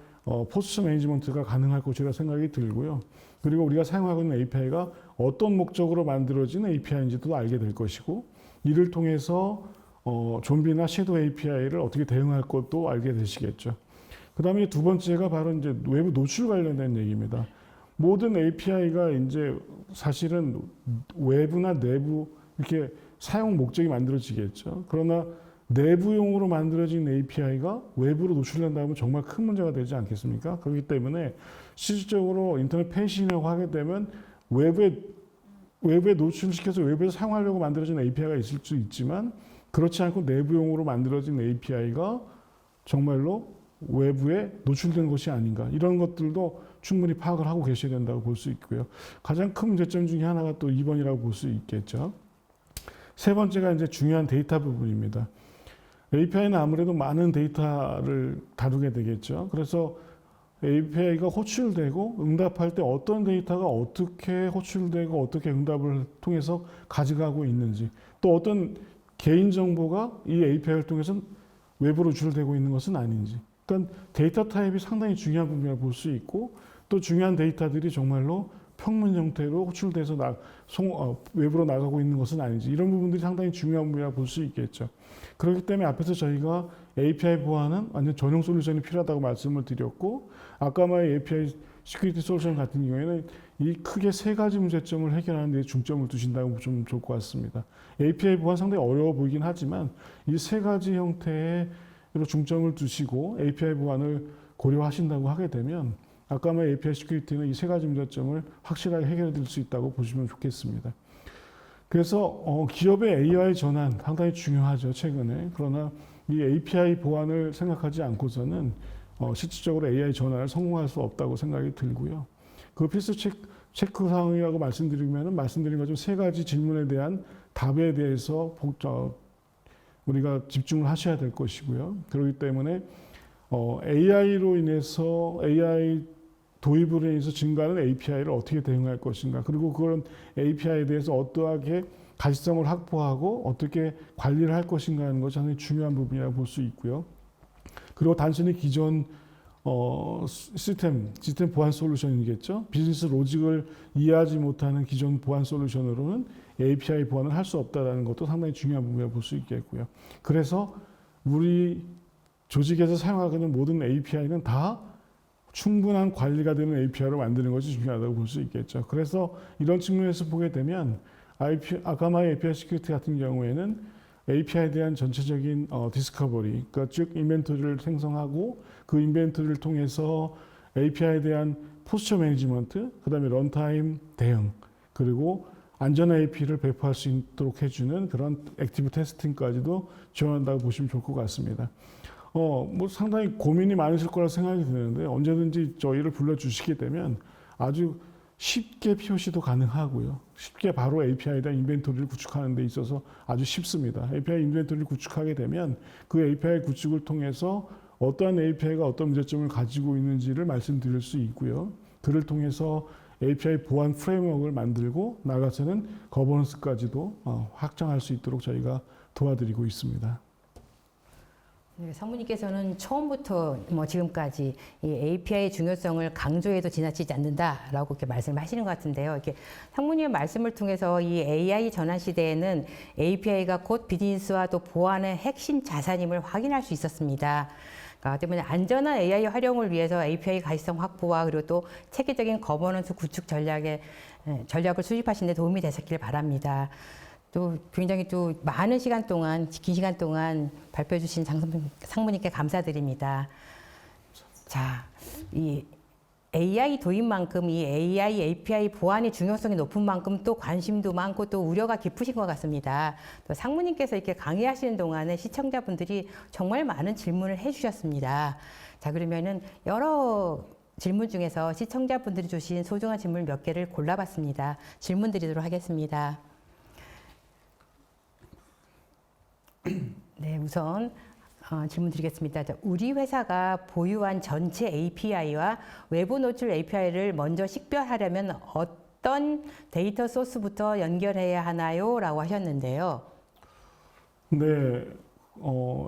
[SPEAKER 2] 포스처 매니지먼트가 가능할 것이라 생각이 들고요. 그리고 우리가 사용하고 있는 API가 어떤 목적으로 만들어진 API인지도 알게 될 것이고 이를 통해서 좀비나 섀도우 API를 어떻게 대응할 것도 알게 되시겠죠. 그 다음에 두 번째가 바로 이제 외부 노출 관련된 얘기입니다. 모든 API가 이제 사실은 외부나 내부 이렇게 사용 목적이 만들어지겠죠. 그러나 내부용으로 만들어진 API가 외부로 노출된다면 정말 큰 문제가 되지 않겠습니까? 그렇기 때문에 실질적으로 인터넷 폐신이라고 하게 되면 외부에 노출시켜서 외부에서 사용하려고 만들어진 API가 있을 수 있지만 그렇지 않고 내부용으로 만들어진 API가 정말로 외부에 노출된 것이 아닌가, 이런 것들도 충분히 파악을 하고 계셔야 된다고 볼 수 있고요. 가장 큰 문제점 중에 하나가 또 2번이라고 볼 수 있겠죠. 세 번째가 이제 중요한 데이터 부분입니다. API는 아무래도 많은 데이터를 다루게 되겠죠. 그래서 API가 호출되고 응답할 때 어떤 데이터가 어떻게 호출되고 어떻게 응답을 통해서 가져가고 있는지, 또 어떤 개인정보가 이 API를 통해서 외부로 유출되고 있는 것은 아닌지, 그러니까 데이터 타입이 상당히 중요한 부분이라고 볼 수 있고, 또 중요한 데이터들이 정말로 평문 형태로 호출돼서 외부로 나가고 있는 것은 아닌지, 이런 부분들이 상당히 중요한 부분이라고 볼 수 있겠죠. 그렇기 때문에 앞에서 저희가 API 보안은 완전 전용 솔루션이 필요하다고 말씀을 드렸고, 아까 말한 API 시큐리티 솔루션 같은 경우에는 이 크게 세 가지 문제점을 해결하는 데 중점을 두신다고 보시면 좋을 것 같습니다. API 보안 상당히 어려워 보이긴 하지만 이 세 가지 형태로 중점을 두시고 API 보안을 고려하신다고 하게 되면 아까 말한 API 시큐리티는 이 세 가지 문제점을 확실하게 해결해 드릴 수 있다고 보시면 좋겠습니다. 그래서 기업의 AI 전환 상당히 중요하죠, 최근에. 그러나 이 API 보안을 생각하지 않고서는 실질적으로 AI 전환을 성공할 수 없다고 생각이 들고요. 그 필수 체크 사항이라고 말씀드린 것처럼 세 가지 질문에 대한 답에 대해서 우리가 집중을 하셔야 될 것이고요. 그렇기 때문에 AI로 인해서 AI 도입으로 인해서 증가하는 API를 어떻게 대응할 것인가, 그리고 그런 API에 대해서 어떠하게 가시성을 확보하고 어떻게 관리를 할 것인가 하는 것이 상당히 중요한 부분이라고 볼 수 있고요. 그리고 단순히 기존 시스템 보안 솔루션이겠죠. 비즈니스 로직을 이해하지 못하는 기존 보안 솔루션으로는 API 보안을 할 수 없다는 것도 상당히 중요한 부분이라고 볼 수 있겠고요. 그래서 우리 조직에서 사용하고 있는 모든 API는 다 충분한 관리가 되는 API로 만드는 것이 중요하다고 볼 수 있겠죠. 그래서 이런 측면에서 보게 되면 아까 말한 API 시큐리티 같은 경우에는 API에 대한 전체적인 디스커버리, 그러니까 즉 인벤토리를 생성하고 그 인벤토리를 통해서 API에 대한 포스처 매니지먼트, 그 다음에 런타임 대응, 그리고 안전한 API를 배포할 수 있도록 해주는 그런 액티브 테스팅까지도 지원한다고 보시면 좋을 것 같습니다. 뭐 상당히 고민이 많으실 거라 생각이 드는데 언제든지 저희를 불러주시게 되면 아주 쉽게 POC도 가능하고요. 쉽게 바로 API에 대한 인벤토리를 구축하는 데 있어서 아주 쉽습니다. API 인벤토리를 구축하게 되면 그 API 구축을 통해서 어떠한 API가 어떤 문제점을 가지고 있는지를 말씀드릴 수 있고요. 그를 통해서 API 보안 프레임워크를 만들고 나가서는 거버넌스까지도 확장할 수 있도록 저희가 도와드리고 있습니다.
[SPEAKER 1] 네, 상무님께서는 처음부터 지금까지 이 API의 중요성을 강조해도 지나치지 않는다라고 이렇게 말씀하시는 것 같은데요. 이렇게 상무님의 말씀을 통해서 이 AI 전환 시대에는 API가 곧 비즈니스와 또 보안의 핵심 자산임을 확인할 수 있었습니다. 때문에 안전한 AI 활용을 위해서 API 가시성 확보와 그리고 또 체계적인 거버넌스 구축 전략을 수립하시는 데 도움이 되셨길 바랍니다. 또 굉장히 또 많은 시간 동안, 긴 시간 동안 발표해 주신 상무님께 감사드립니다. 자, 이 AI 도입만큼 이 AI, API 보안의 중요성이 높은 만큼 또 관심도 많고 또 우려가 깊으신 것 같습니다. 또 상무님께서 이렇게 강의하시는 동안에 시청자분들이 정말 많은 질문을 해주셨습니다. 자, 그러면은 여러 질문 중에서 시청자분들이 주신 소중한 질문 몇 개를 골라봤습니다. 질문 드리도록 하겠습니다. 네, 우선 질문 드리겠습니다. 우리 회사가 보유한 전체 API와 외부 노출 API를 먼저 식별하려면 어떤 데이터 소스부터 연결해야 하나요? 라고 하셨는데요.
[SPEAKER 2] 네,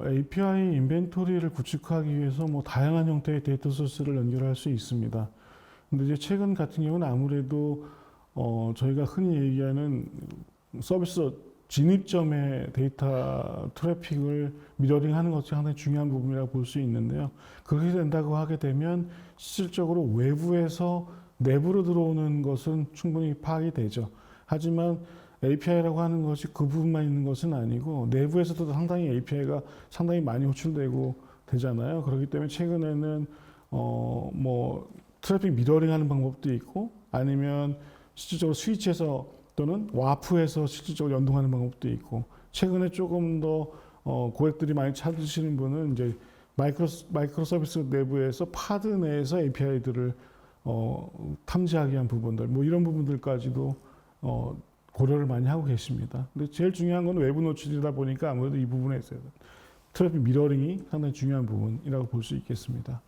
[SPEAKER 2] API 인벤토리를 구축하기 위해서 다양한 형태의 데이터 소스를 연결할 수 있습니다. 근데 이제 최근 같은 경우는 아무래도 저희가 흔히 얘기하는 서비스 진입점의 데이터 트래픽을 미러링하는 것이 상당히 중요한 부분이라고 볼 수 있는데요. 그렇게 된다고 하게 되면 실질적으로 외부에서 내부로 들어오는 것은 충분히 파악이 되죠. 하지만 API라고 하는 것이 그 부분만 있는 것은 아니고 내부에서도 상당히 API가 상당히 많이 호출되고 되잖아요. 그렇기 때문에 최근에는 트래픽 미러링하는 방법도 있고 아니면 실질적으로 스위치에서 또는 와프에서 실질적으로 연동하는 방법도 있고 최근에 조금 더 고객들이 많이 찾으시는 분은 이제 마이크로 서비스 내부에서 파드 내에서 API들을 탐지하기 위한 부분들, 뭐 이런 부분들까지도 고려를 많이 하고 계십니다. 근데 제일 중요한 건 외부 노출이다 보니까 아무래도 이 부분에 있어요. 트래픽 미러링이 상당히 중요한 부분이라고 볼 수 있겠습니다.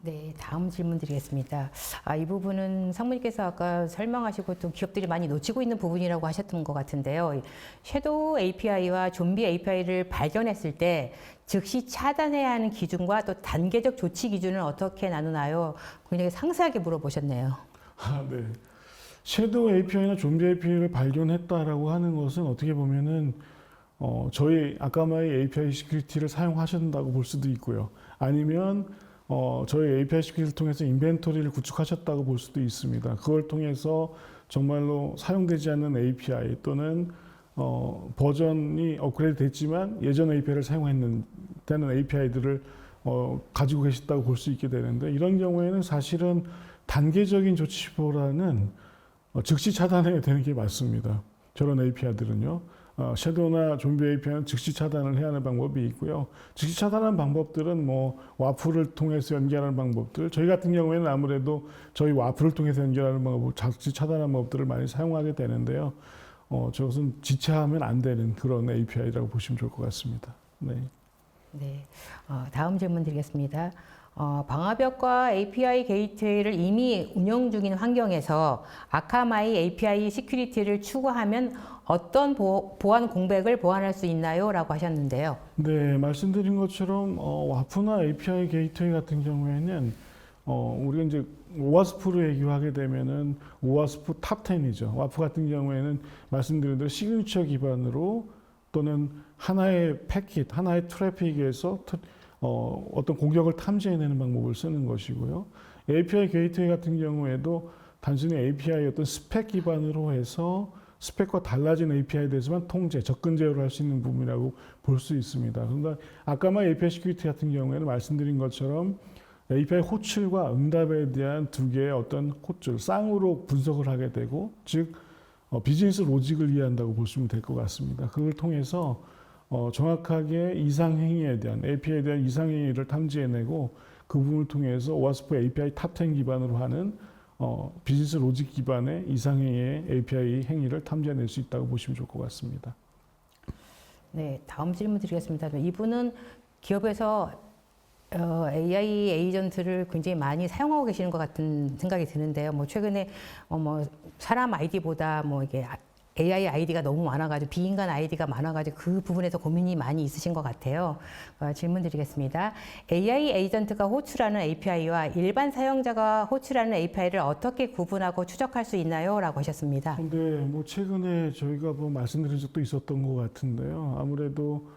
[SPEAKER 1] 네, 다음 질문 드리겠습니다. 이 부분은 상무님께서 아까 설명하시고 또 기업들이 많이 놓치고 있는 부분이라고 하셨던 것 같은데요. 섀도우 API와 좀비 API를 발견했을 때 즉시 차단해야 하는 기준과 또 단계적 조치 기준을 어떻게 나누나요? 굉장히 상세하게 물어보셨네요.
[SPEAKER 2] 네. 섀도우 API나 좀비 API를 발견했다라고 하는 것은 어떻게 보면은 저희 아까마이 API 시큐리티를 사용하신다고 볼 수도 있고요. 아니면 저희 API 시큐리티를 통해서 인벤토리를 구축하셨다고 볼 수도 있습니다. 그걸 통해서 정말로 사용되지 않는 API 또는 버전이 업그레이드 됐지만 예전 API를 사용했는 API들을 가지고 계셨다고 볼 수 있게 되는데, 이런 경우에는 사실은 단계적인 조치보다는 즉시 차단해야 되는 게 맞습니다. 저런 API들은요. 섀도우나 좀비 API는 즉시 차단을 해야 하는 방법이 있고요. 즉시 차단하는 방법들은 뭐 와플을 통해서 연결하는 방법들, 저희 같은 경우에는 아무래도 저희 와플을 통해서 연결하는 방법, 즉시 차단하는 방법들을 많이 사용하게 되는데요. 저것은 지체하면 안 되는 그런 API라고 보시면 좋을 것 같습니다. 네.
[SPEAKER 1] 네, 다음 질문 드리겠습니다. 방화벽과 API 게이트웨이를 이미 운영 중인 환경에서 아카마이 API 시큐리티를 추구하면 어떤 보안 공백을 보완할 수 있나요? 라고 하셨는데요.
[SPEAKER 2] 네, 말씀드린 것처럼 와프나 API 게이트웨이 같은 경우에는 우리가 이제 오와스프로 얘기하게 되면은 오와스프 탑 10이죠. 와프 같은 경우에는 말씀드린 대로 시그니처 기반으로 또는 하나의 패킷, 하나의 트래픽에서 어떤 공격을 탐지해내는 방법을 쓰는 것이고요. API 게이트웨이 같은 경우에도 단순히 API 어떤 스펙 기반으로 해서 스펙과 달라진 API에 대해서만 통제, 접근 제어를 할 수 있는 부분이라고 볼 수 있습니다. 그러니까 아까만 API 시큐리티 같은 경우에는 말씀드린 것처럼 API 호출과 응답에 대한 두 개의 어떤 호출, 쌍으로 분석을 하게 되고, 즉 비즈니스 로직을 이해한다고 보시면 될 것 같습니다. 그걸 통해서 정확하게 이상행위에 대한, API에 대한 이상행위를 탐지해내고 그 부분을 통해서 오와스프 API 탑 10 기반으로 하는 비즈니스 로직 기반의 이상행위의 API 행위를 탐지해낼 수 있다고 보시면 좋을 것 같습니다.
[SPEAKER 1] 네, 다음 질문 드리겠습니다. 이분은 기업에서 AI 에이전트를 굉장히 많이 사용하고 계시는 것 같은 생각이 드는데요. 뭐 최근에 뭐 사람 아이디보다 뭐 이게 AI 아이디가 너무 많아가지고 비인간 아이디가 많아가지고 그 부분에서 고민이 많이 있으신 것 같아요. 질문 드리겠습니다. AI 에이전트가 호출하는 API와 일반 사용자가 호출하는 API를 어떻게 구분하고 추적할 수 있나요? 라고 하셨습니다.
[SPEAKER 2] 근데 뭐 최근에 저희가 뭐 말씀드린 적도 있었던 것 같은데요. 아무래도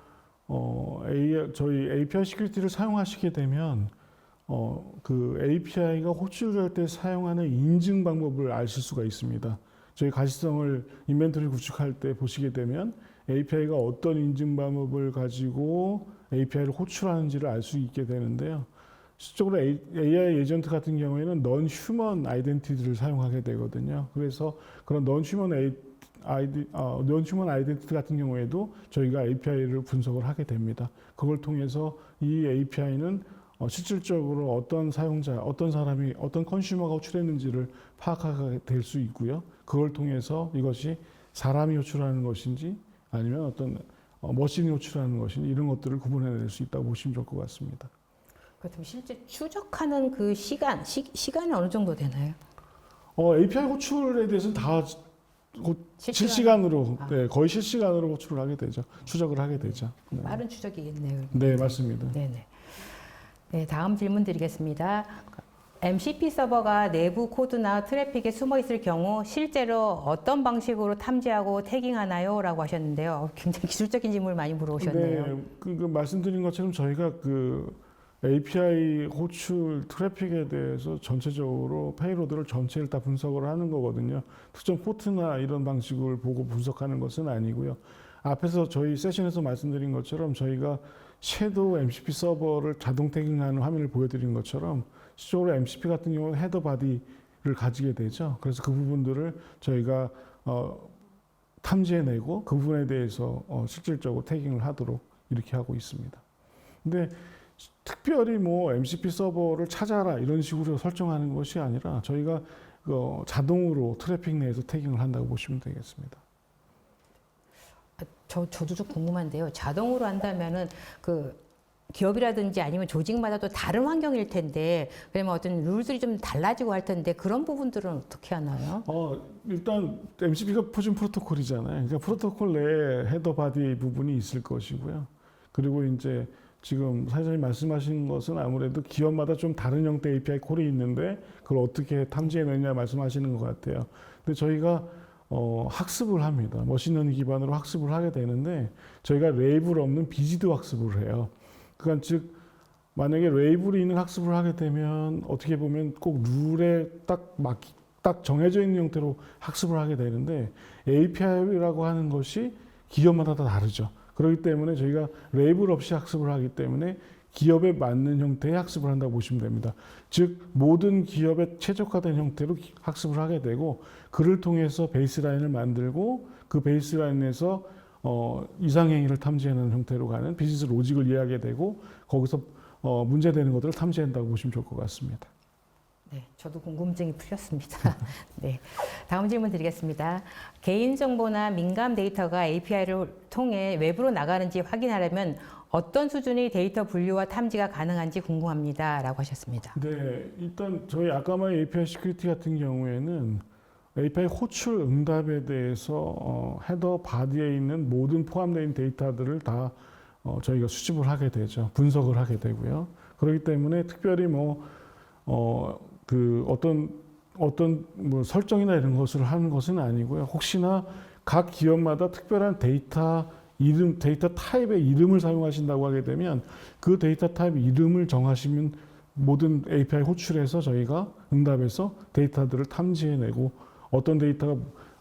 [SPEAKER 2] 저희 API 시큐리티를 사용하시게 되면 그 API가 호출될 때 사용하는 인증 방법을 아실 수가 있습니다. 저희 가시성을 인벤토리 구축할 때 보시게 되면 API가 어떤 인증 방법을 가지고 API를 호출하는지를 알 수 있게 되는데요. 실적으로 AI 에이전트 같은 경우에는 넌 휴먼 아이덴티티를 사용하게 되거든요. 그래서 그런 넌 휴먼 아이덴티티 같은 경우에도 저희가 API를 분석을 하게 됩니다. 그걸 통해서 이 API는 실질적으로 어떤 사용자, 어떤 사람이, 어떤 컨슈머가 호출했는지를 파악하게 될 수 있고요. 그걸 통해서 이것이 사람이 호출하는 것인지 아니면 어떤 머신이 호출하는 것인지 이런 것들을 구분해낼 수 있다고 보시면 좋을 것 같습니다.
[SPEAKER 1] 그렇다면 실제 추적하는 그 시간이 어느 정도 되나요?
[SPEAKER 2] API 호출에 대해서는 다 실시간으로, 네, 거의 실시간으로 호출을 하게 되죠. 추적을 하게 되죠. 네.
[SPEAKER 1] 빠른 추적이겠네요.
[SPEAKER 2] 네, 맞습니다.
[SPEAKER 1] 네네. 네, 다음 질문 드리겠습니다. MCP 서버가 내부 코드나 트래픽에 숨어 있을 경우 실제로 어떤 방식으로 탐지하고 태깅하나요? 라고 하셨는데요. 굉장히 기술적인 질문을 많이 물어오셨네요.
[SPEAKER 2] 네, 그 말씀드린 것처럼 저희가 그 API 호출 트래픽에 대해서 전체적으로 페이로드를 전체를 다 분석을 하는 거거든요. 특정 포트나 이런 방식을 보고 분석하는 것은 아니고요. 앞에서 저희 세션에서 말씀드린 것처럼 저희가 섀도우 MCP 서버를 자동 태깅하는 화면을 보여드린 것처럼 실적으로 MCP 같은 경우는 헤더 바디를 가지게 되죠. 그래서 그 부분들을 저희가 탐지해내고 그 부분에 대해서 실질적으로 태깅을 하도록 이렇게 하고 있습니다. 근데 특별히 뭐 MCP 서버를 찾아라 이런 식으로 설정하는 것이 아니라 저희가 자동으로 트래픽 내에서 태깅을 한다고 보시면 되겠습니다.
[SPEAKER 1] 저도 좀 궁금한데요. 자동으로 한다면은 그 기업이라든지 아니면 조직마다 또 다른 환경일 텐데, 그러면 어떤 룰들이 좀 달라지고 할 텐데 그런 부분들은 어떻게 하나요?
[SPEAKER 2] 일단 MCP가 표준 프로토콜이잖아요. 그러니까 프로토콜 내에 헤더 바디 부분이 있을 것이고요. 그리고 이제 지금 사장님 말씀하신 것은 아무래도 기업마다 좀 다른 형태 API 콜이 있는데 그걸 어떻게 탐지해내냐 말씀하시는 것 같아요. 근데 저희가 학습을 합니다. 머신러닝 기반으로 학습을 하게 되는데 저희가 레이블 없는 비지드 학습을 해요. 그러니까 즉 만약에 레이블이 있는 학습을 하게 되면 어떻게 보면 꼭 룰에 딱 정해져 있는 형태로 학습을 하게 되는데 API라고 하는 것이 기업마다 다 다르죠. 그렇기 때문에 저희가 레이블 없이 학습을 하기 때문에 기업에 맞는 형태의 학습을 한다고 보시면 됩니다. 즉 모든 기업에 최적화된 형태로 학습을 하게 되고 그를 통해서 베이스라인을 만들고 그 베이스라인에서 이상행위를 탐지하는 형태로 가는 비즈니스 로직을 이해하게 되고 거기서 문제되는 것들을 탐지한다고 보시면 좋을 것 같습니다.
[SPEAKER 1] 네, 저도 궁금증이 풀렸습니다. 네, 다음 질문 드리겠습니다. 개인정보나 민감 데이터가 API를 통해 외부로 나가는지 확인하려면 어떤 수준의 데이터 분류와 탐지가 가능한지 궁금합니다. 라고 하셨습니다.
[SPEAKER 2] 네, 일단 저희 아까마의 API 시큐리티 같은 경우에는 API 호출 응답에 대해서 헤더 바디에 있는 모든 포함되어 있는 데이터들을 다 저희가 수집을 하게 되죠. 분석을 하게 되고요. 그렇기 때문에 특별히 어떤 설정이나 이런 것을 하는 것은 아니고요. 혹시나 각 기업마다 특별한 데이터 타입의 이름을 사용하신다고 하게 되면 그 데이터 타입 이름을 정하시면 모든 API 호출에서 저희가 응답해서 데이터들을 탐지해내고 어떤 데이터가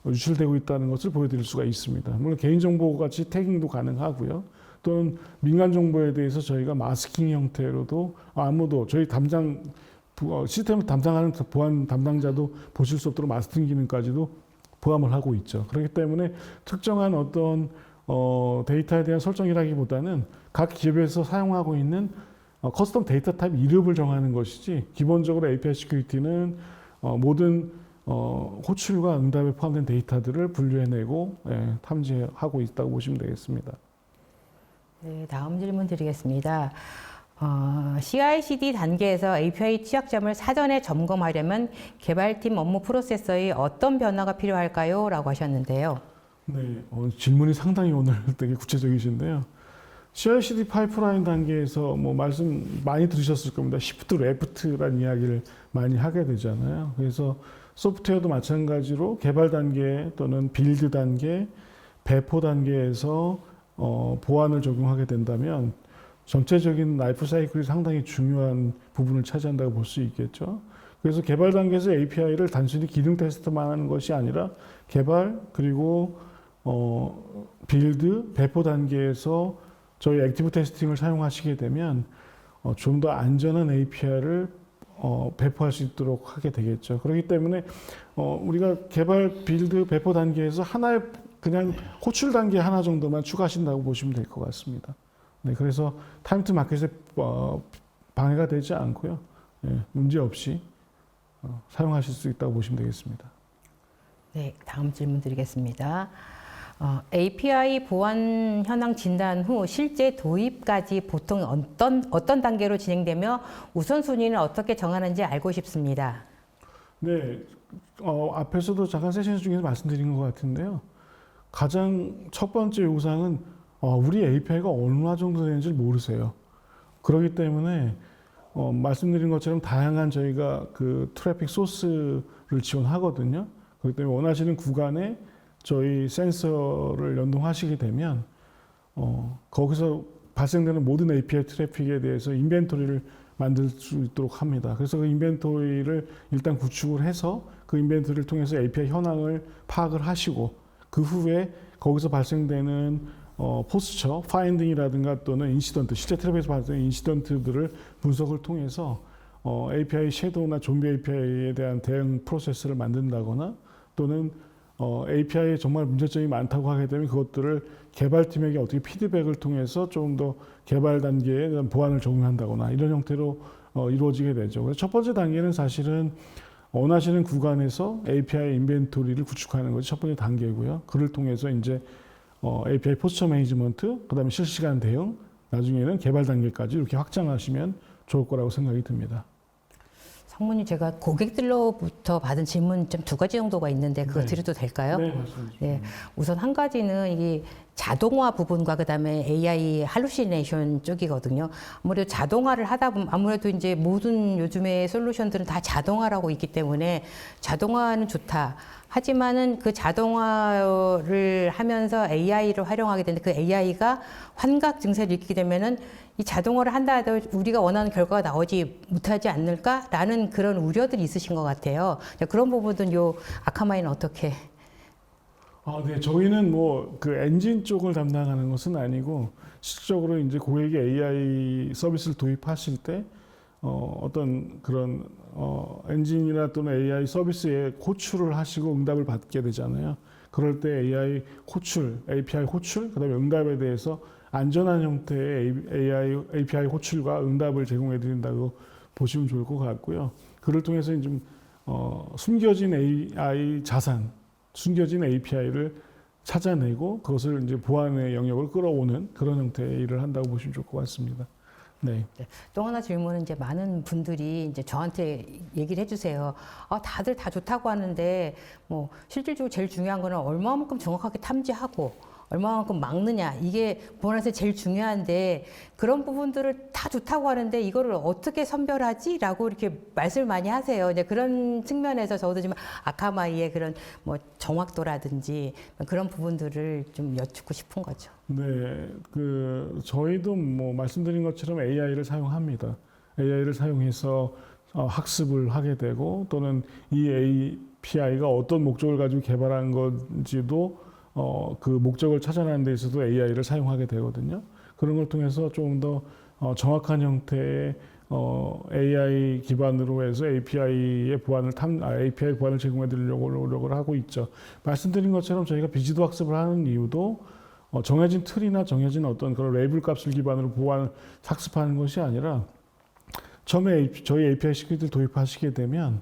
[SPEAKER 2] 유출되고 있다는 것을 보여드릴 수가 있습니다. 물론 개인정보 같이 태깅도 가능하고요. 또는 민간 정보에 대해서 저희가 마스킹 형태로도 아무도 저희 시스템을 담당하는 보안 담당자도 보실 수 없도록 마스킹 기능까지도 포함을 하고 있죠. 그렇기 때문에 특정한 어떤 데이터에 대한 설정이라기보다는 각 기업에서 사용하고 있는 커스텀 데이터 타입 이름을 정하는 것이지 기본적으로 API 시큐리티는 모든 호출과 응답에 포함된 데이터들을 분류해내고 탐지하고 있다고 보시면 되겠습니다.
[SPEAKER 1] 네, 다음 질문 드리겠습니다. CI/CD 단계에서 API 취약점을 사전에 점검하려면 개발팀 업무 프로세서에 어떤 변화가 필요할까요? 라고 하셨는데요.
[SPEAKER 2] 네, 질문이 상당히 오늘 되게 구체적이신데요. CI/CD 파이프라인 단계에서 말씀 많이 들으셨을 겁니다. Shift Left라는 이야기를 많이 하게 되잖아요. 그래서 소프트웨어도 마찬가지로 개발 단계 또는 빌드 단계, 배포 단계에서 보안을 적용하게 된다면 전체적인 라이프 사이클이 상당히 중요한 부분을 차지한다고 볼 수 있겠죠. 그래서 개발 단계에서 API를 단순히 기능 테스트만 하는 것이 아니라 개발 그리고 빌드, 배포 단계에서 저희 액티브 테스팅을 사용하시게 되면 좀 더 안전한 API를 배포할 수 있도록 하게 되겠죠. 그렇기 때문에 우리가 개발, 빌드, 배포 단계에서 하나의 그냥 호출 단계 하나 정도만 추가하신다고 보시면 될 것 같습니다. 네, 그래서 타임 투 마켓에 방해가 되지 않고요. 문제 없이 사용하실 수 있다고 보시면 되겠습니다.
[SPEAKER 1] 네, 다음 질문 드리겠습니다. API 보안 현황 진단 후 실제 도입까지 보통 어떤 단계로 진행되며 우선순위는 어떻게 정하는지 알고 싶습니다.
[SPEAKER 2] 네, 앞에서도 잠깐 세션 중에서 말씀드린 것 같은데요. 가장 첫 번째 요구사항은 우리 API가 얼마 정도 되는지 모르세요. 그렇기 때문에 말씀드린 것처럼 다양한 저희가 그 트래픽 소스를 지원하거든요. 그렇기 때문에 원하시는 구간에 저희 센서를 연동하시게 되면 거기서 발생되는 모든 API 트래픽에 대해서 인벤토리를 만들 수 있도록 합니다. 그래서 그 인벤토리를 일단 구축을 해서 그 인벤토리를 통해서 API 현황을 파악을 하시고 그 후에 거기서 발생되는 포스처, 파인딩이라든가 또는 인시던트, 실제 트래픽에서 발생되는 인시던트들을 분석을 통해서 API 섀도우나 좀비 API에 대한 대응 프로세스를 만든다거나 또는 API에 정말 문제점이 많다고 하게 되면 그것들을 개발팀에게 어떻게 피드백을 통해서 좀 더 개발 단계에 대한 보완을 적용한다거나 이런 형태로 이루어지게 되죠. 그래서 첫 번째 단계는 사실은 원하시는 구간에서 API 인벤토리를 구축하는 것이 첫 번째 단계고요. 그를 통해서 이제 API 포스처 매니지먼트, 그다음에 실시간 대응, 나중에는 개발 단계까지 이렇게 확장하시면 좋을 거라고 생각이 듭니다.
[SPEAKER 1] 상무님, 제가 고객들로부터 받은 질문 좀 두 가지 정도가 있는데 그거
[SPEAKER 2] 네.
[SPEAKER 1] 드려도 될까요?
[SPEAKER 2] 네, 맞습니다.
[SPEAKER 1] 네, 우선 한 가지는 이게 자동화 부분과 그다음에 AI 할루시네이션 쪽이거든요. 아무래도 자동화를 하다 보면 아무래도 이제 모든 요즘의 솔루션들은 다 자동화라고 있기 때문에 자동화는 좋다. 하지만은 그 자동화를 하면서 AI를 활용하게 되는데 그 AI가 환각 증세를 일으키게 되면은 이 자동화를 한다 해도 우리가 원하는 결과가 나오지 못하지 않을까라는 그런 우려들이 있으신 것 같아요. 그런 부분은 요 아카마이는 어떻게?
[SPEAKER 2] 네, 저희는 뭐 그 엔진 쪽을 담당하는 것은 아니고 실질적으로 이제 고객이 AI 서비스를 도입하실 때 어떤 그런 엔진이나 또는 AI 서비스에 호출을 하시고 응답을 받게 되잖아요. 그럴 때 AI 호출, API 호출, 그다음에 응답에 대해서 안전한 형태의 API 호출과 응답을 제공해 드린다고 보시면 좋을 것 같고요. 그를 통해서 좀 숨겨진 AI 자산, 숨겨진 API를 찾아내고 그것을 이제 보안의 영역을 끌어오는 그런 형태의 일을 한다고 보시면 좋을 것 같습니다. 네.
[SPEAKER 1] 또 하나 질문은 이제 많은 분들이 이제 저한테 얘기를 해주세요. 다들 다 좋다고 하는데 뭐 실질적으로 제일 중요한 거는 얼마만큼 정확하게 탐지하고 얼마만큼 막느냐 이게 보안에서 제일 중요한데 그런 부분들을 다 좋다고 하는데 이거를 어떻게 선별하지?라고 이렇게 말씀을 많이 하세요. 이제 그런 측면에서 저도 지금 아카마이의 그런 뭐 정확도라든지 그런 부분들을 좀 여쭙고 싶은 거죠.
[SPEAKER 2] 네, 저희도 뭐 말씀드린 것처럼 AI를 사용합니다. AI를 사용해서 학습을 하게 되고 또는 이 API가 어떤 목적을 가지고 개발한 건지도 그 목적을 찾아내는 데 있어서도 AI를 사용하게 되거든요. 그런 걸 통해서 좀 더 정확한 형태의 AI 기반으로 해서 API 보안을 제공해 드리려고 노력을 하고 있죠. 말씀드린 것처럼 저희가 비지도 학습을 하는 이유도 정해진 틀이나 정해진 어떤 그런 레이블 값을 기반으로 보안을 학습하는 것이 아니라 처음에 저희 API 시큐리티를 도입하시게 되면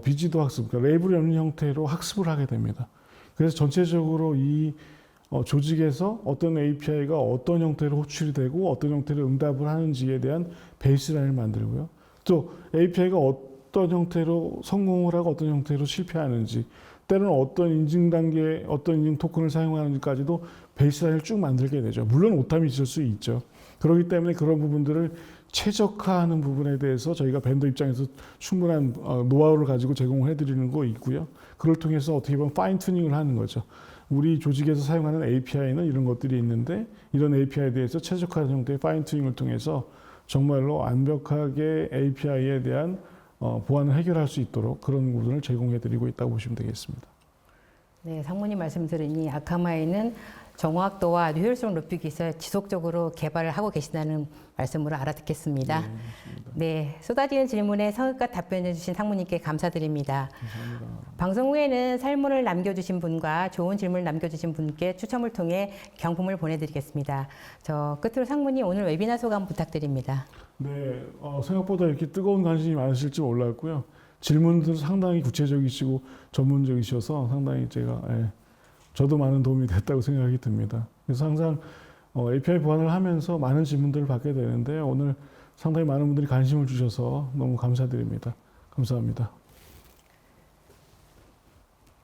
[SPEAKER 2] 비지도 학습, 그러니까 레이블이 없는 형태로 학습을 하게 됩니다. 그래서 전체적으로 이 조직에서 어떤 API가 어떤 형태로 호출이 되고 어떤 형태로 응답을 하는지에 대한 베이스라인을 만들고요. 또 API가 어떤 형태로 성공을 하고 어떤 형태로 실패하는지 때로는 어떤 인증 단계, 어떤 인증 토큰을 사용하는지까지도 베이스라인을 쭉 만들게 되죠. 물론 오탐이 있을 수 있죠. 그렇기 때문에 그런 부분들을 최적화하는 부분에 대해서 저희가 벤더 입장에서 충분한 노하우를 가지고 제공을 해드리는 거 있고요. 그걸 통해서 어떻게 보면 파인 튜닝을 하는 거죠. 우리 조직에서 사용하는 API는 이런 것들이 있는데 이런 API에 대해서 최적화된 형태의 파인 튜닝을 통해서 정말로 완벽하게 API에 대한 보안을 해결할 수 있도록 그런 부분을 제공해드리고 있다고 보시면 되겠습니다.
[SPEAKER 1] 네, 상무님 말씀 들으니 아카마이는 정확도와 효율성 높이기 위해서 지속적으로 개발을 하고 계신다는 말씀으로 알아듣겠습니다. 네, 쏟아지는 질문에 성의껏 답변해 주신 상무님께 감사드립니다.
[SPEAKER 2] 감사합니다.
[SPEAKER 1] 방송 후에는 설문을 남겨주신 분과 좋은 질문을 남겨주신 분께 추첨을 통해 경품을 보내드리겠습니다. 저 끝으로 상무님 오늘 웨비나 소감 부탁드립니다.
[SPEAKER 2] 네, 생각보다 이렇게 뜨거운 관심이 많으실 줄 몰랐고요. 질문도 상당히 구체적이시고 전문적이셔서 상당히 저도 많은 도움이 됐다고 생각이 듭니다. 그래서 항상 API 보안을 하면서 많은 질문들을 받게 되는데 오늘 상당히 많은 분들이 관심을 주셔서 너무 감사드립니다. 감사합니다.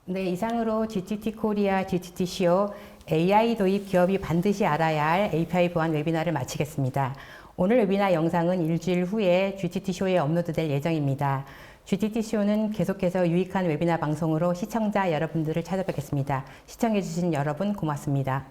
[SPEAKER 1] 네, 이상으로 GTT 코리아 GTT CO AI 도입 기업이 반드시 알아야 할 API 보안 웨비나를 마치겠습니다. 오늘 웨비나 영상은 일주일 후에 GTT 쇼에 업로드될 예정입니다. GTT 쇼는 계속해서 유익한 웨비나 방송으로 시청자 여러분들을 찾아뵙겠습니다. 시청해주신 여러분 고맙습니다.